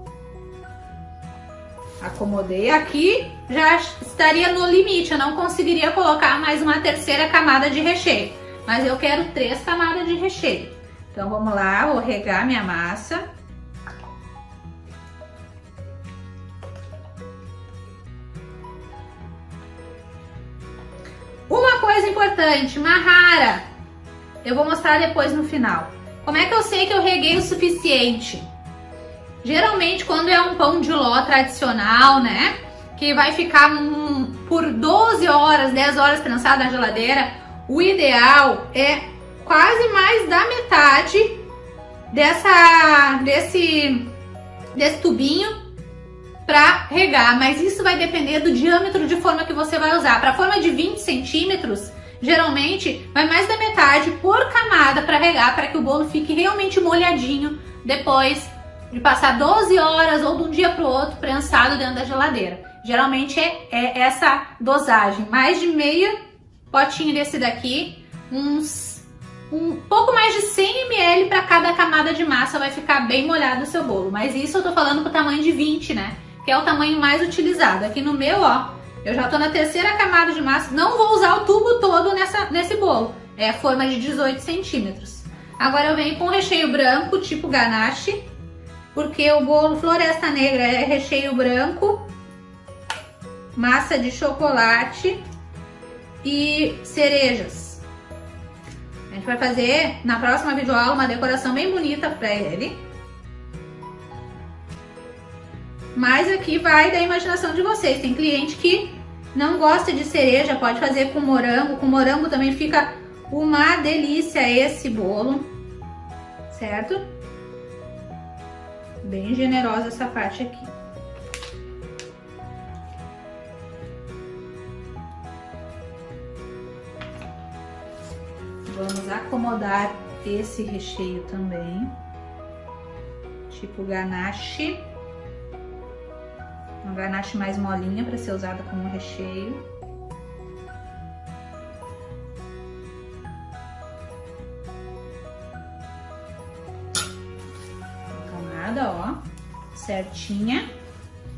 A: Acomodei aqui, já estaria no limite, eu não conseguiria colocar mais uma terceira camada de recheio, mas eu quero 3 camadas de recheio. Então vamos lá, vou regar minha massa. Uma coisa importante, marrara, eu vou mostrar depois no final. Como é que eu sei que eu reguei o suficiente? Geralmente, quando é um pão de ló tradicional, né, que vai ficar por 12 horas, 10 horas prensado na geladeira, o ideal é quase mais da metade desse tubinho para regar, mas isso vai depender do diâmetro de forma que você vai usar. Para forma de 20 centímetros, geralmente vai mais da metade por camada para regar, para que o bolo fique realmente molhadinho depois de passar 12 horas ou de um dia para o outro prensado dentro da geladeira. Geralmente é essa dosagem, mais de meio potinho desse daqui, um pouco mais de 100 ml para cada camada de massa, vai ficar bem molhado o seu bolo. Mas isso eu tô falando pro tamanho de 20, né? Que é o tamanho mais utilizado. Aqui no meu, ó, eu já tô na terceira camada de massa, não vou usar o tubo todo nesse bolo. É a forma de 18 centímetros. Agora eu venho com recheio branco, tipo ganache, porque o bolo Floresta Negra é recheio branco, massa de chocolate e cerejas. A gente vai fazer na próxima videoaula uma decoração bem bonita para ele. Mas aqui vai da imaginação de vocês. Tem cliente que não gosta de cereja, pode fazer com morango. Com morango também fica uma delícia esse bolo, certo? Bem generosa essa parte aqui. Vamos acomodar esse recheio também, tipo ganache. Uma ganache mais molinha para ser usada como recheio. Camada, ó, certinha.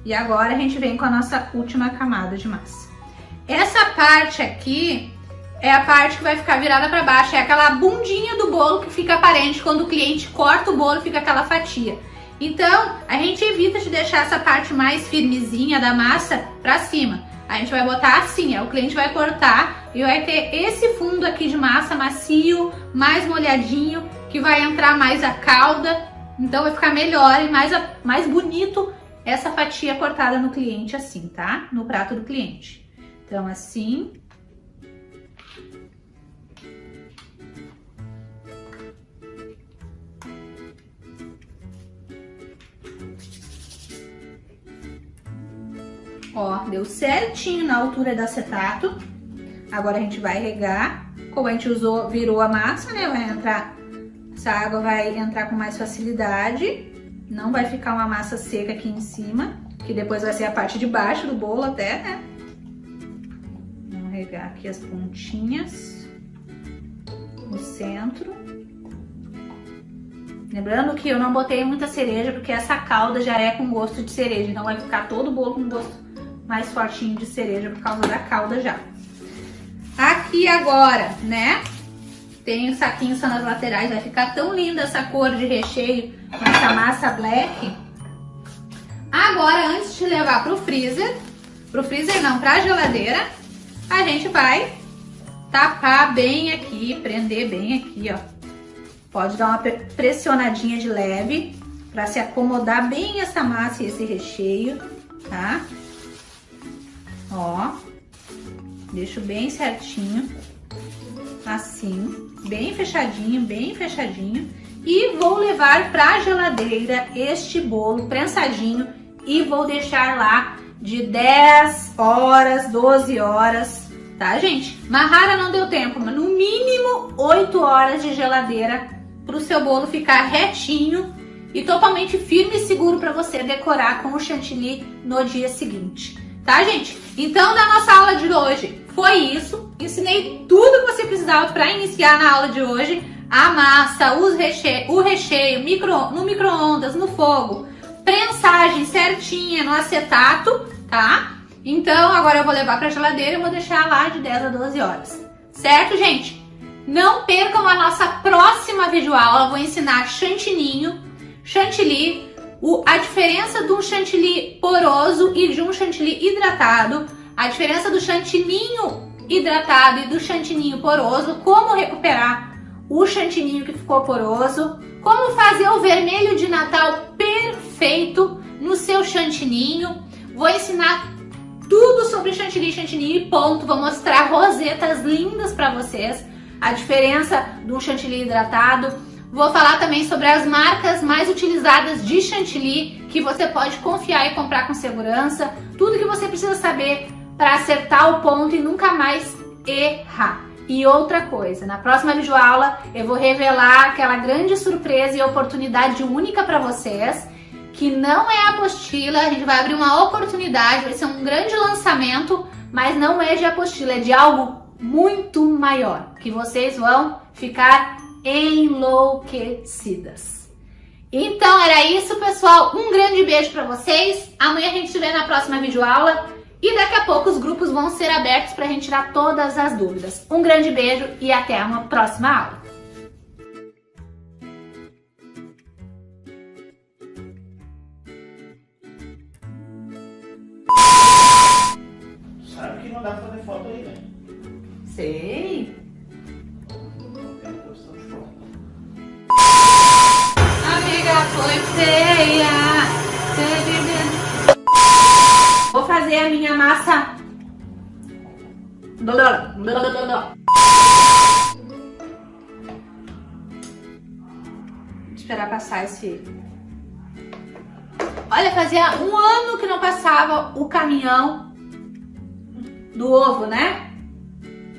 A: E agora a gente vem com a nossa última camada de massa. Essa parte aqui é a parte que vai ficar virada para baixo, é aquela bundinha do bolo que fica aparente quando o cliente corta o bolo, fica aquela fatia. Então, a gente evita de deixar essa parte mais firmezinha da massa para cima. A gente vai botar assim, ó, o cliente vai cortar e vai ter esse fundo aqui de massa macio, mais molhadinho, que vai entrar mais a calda. Então vai ficar melhor e mais bonito essa fatia cortada no cliente assim, tá? No prato do cliente. Então assim. Ó, deu certinho na altura do acetato. Agora a gente vai regar. Como a gente usou, virou a massa, né? Vai entrar, essa água vai entrar com mais facilidade. Não vai ficar uma massa seca aqui em cima, que depois vai ser a parte de baixo do bolo até, né? Vamos regar aqui as pontinhas no centro. Lembrando que eu não botei muita cereja, porque essa calda já é com gosto de cereja, então vai ficar todo o bolo com gosto mais fortinho de cereja por causa da calda já. Aqui agora, né, tem um saquinho só nas laterais, vai ficar tão linda essa cor de recheio com essa massa black. Agora, antes de levar pro freezer não, pra geladeira, a gente vai tapar bem aqui, prender bem aqui, ó, Pode dar uma pressionadinha de leve para se acomodar bem essa massa e esse recheio, tá? Ó, deixo bem certinho, assim, bem fechadinho. E vou levar para geladeira este bolo prensadinho e vou deixar lá de 10 horas, 12 horas, tá, gente? Mahara não deu tempo, mas no mínimo 8 horas de geladeira para o seu bolo ficar retinho e totalmente firme e seguro para você decorar com o chantilly no dia seguinte, tá, gente? Então, na nossa aula de hoje foi isso. Ensinei tudo que você precisava para iniciar na aula de hoje. A massa, o recheio no micro-ondas, no fogo, prensagem certinha no acetato, tá? Então, agora eu vou levar para geladeira e vou deixar lá de 10 a 12 horas. Certo, gente? Não percam a nossa próxima videoaula. Vou ensinar chantilly, a diferença de um chantilly poroso e de um chantilly hidratado, a diferença do chantininho hidratado e do chantininho poroso, como recuperar o chantininho que ficou poroso, como fazer o vermelho de Natal perfeito no seu chantininho. Vou ensinar tudo sobre chantilly e ponto. Vou mostrar rosetas lindas para vocês, a diferença de um chantilly hidratado. Vou falar também sobre as marcas mais utilizadas de chantilly que você pode confiar e comprar com segurança. Tudo que você precisa saber para acertar o ponto e nunca mais errar. E outra coisa, na próxima videoaula eu vou revelar aquela grande surpresa e oportunidade única para vocês, que não é a apostila. A gente vai abrir uma oportunidade, vai ser um grande lançamento, mas não é de apostila, é de algo muito maior, que vocês vão ficar enlouquecidas. Então era isso, pessoal. Um grande beijo para vocês. Amanhã a gente se vê na próxima videoaula. E daqui a pouco os grupos vão ser abertos para a gente tirar todas as dúvidas. Um grande beijo e até uma próxima aula.
B: Sabe que não dá pra fazer foto aí, né?
A: Sei.
B: Não tem posição de foto.
A: Amiga, foi feia. Vou fazer a minha massa. Esperar passar esse. Olha, fazia um ano que não passava o caminhão do ovo, né?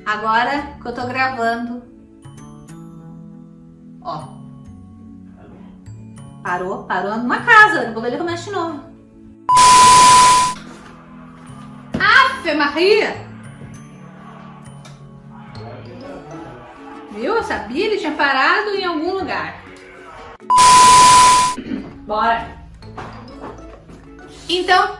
A: Agora que eu tô gravando. Ó. Parou numa casa. Daqui a pouco ele começa de novo. Ave Maria! Viu? Eu sabia, ele tinha parado em algum lugar. Bora! Então,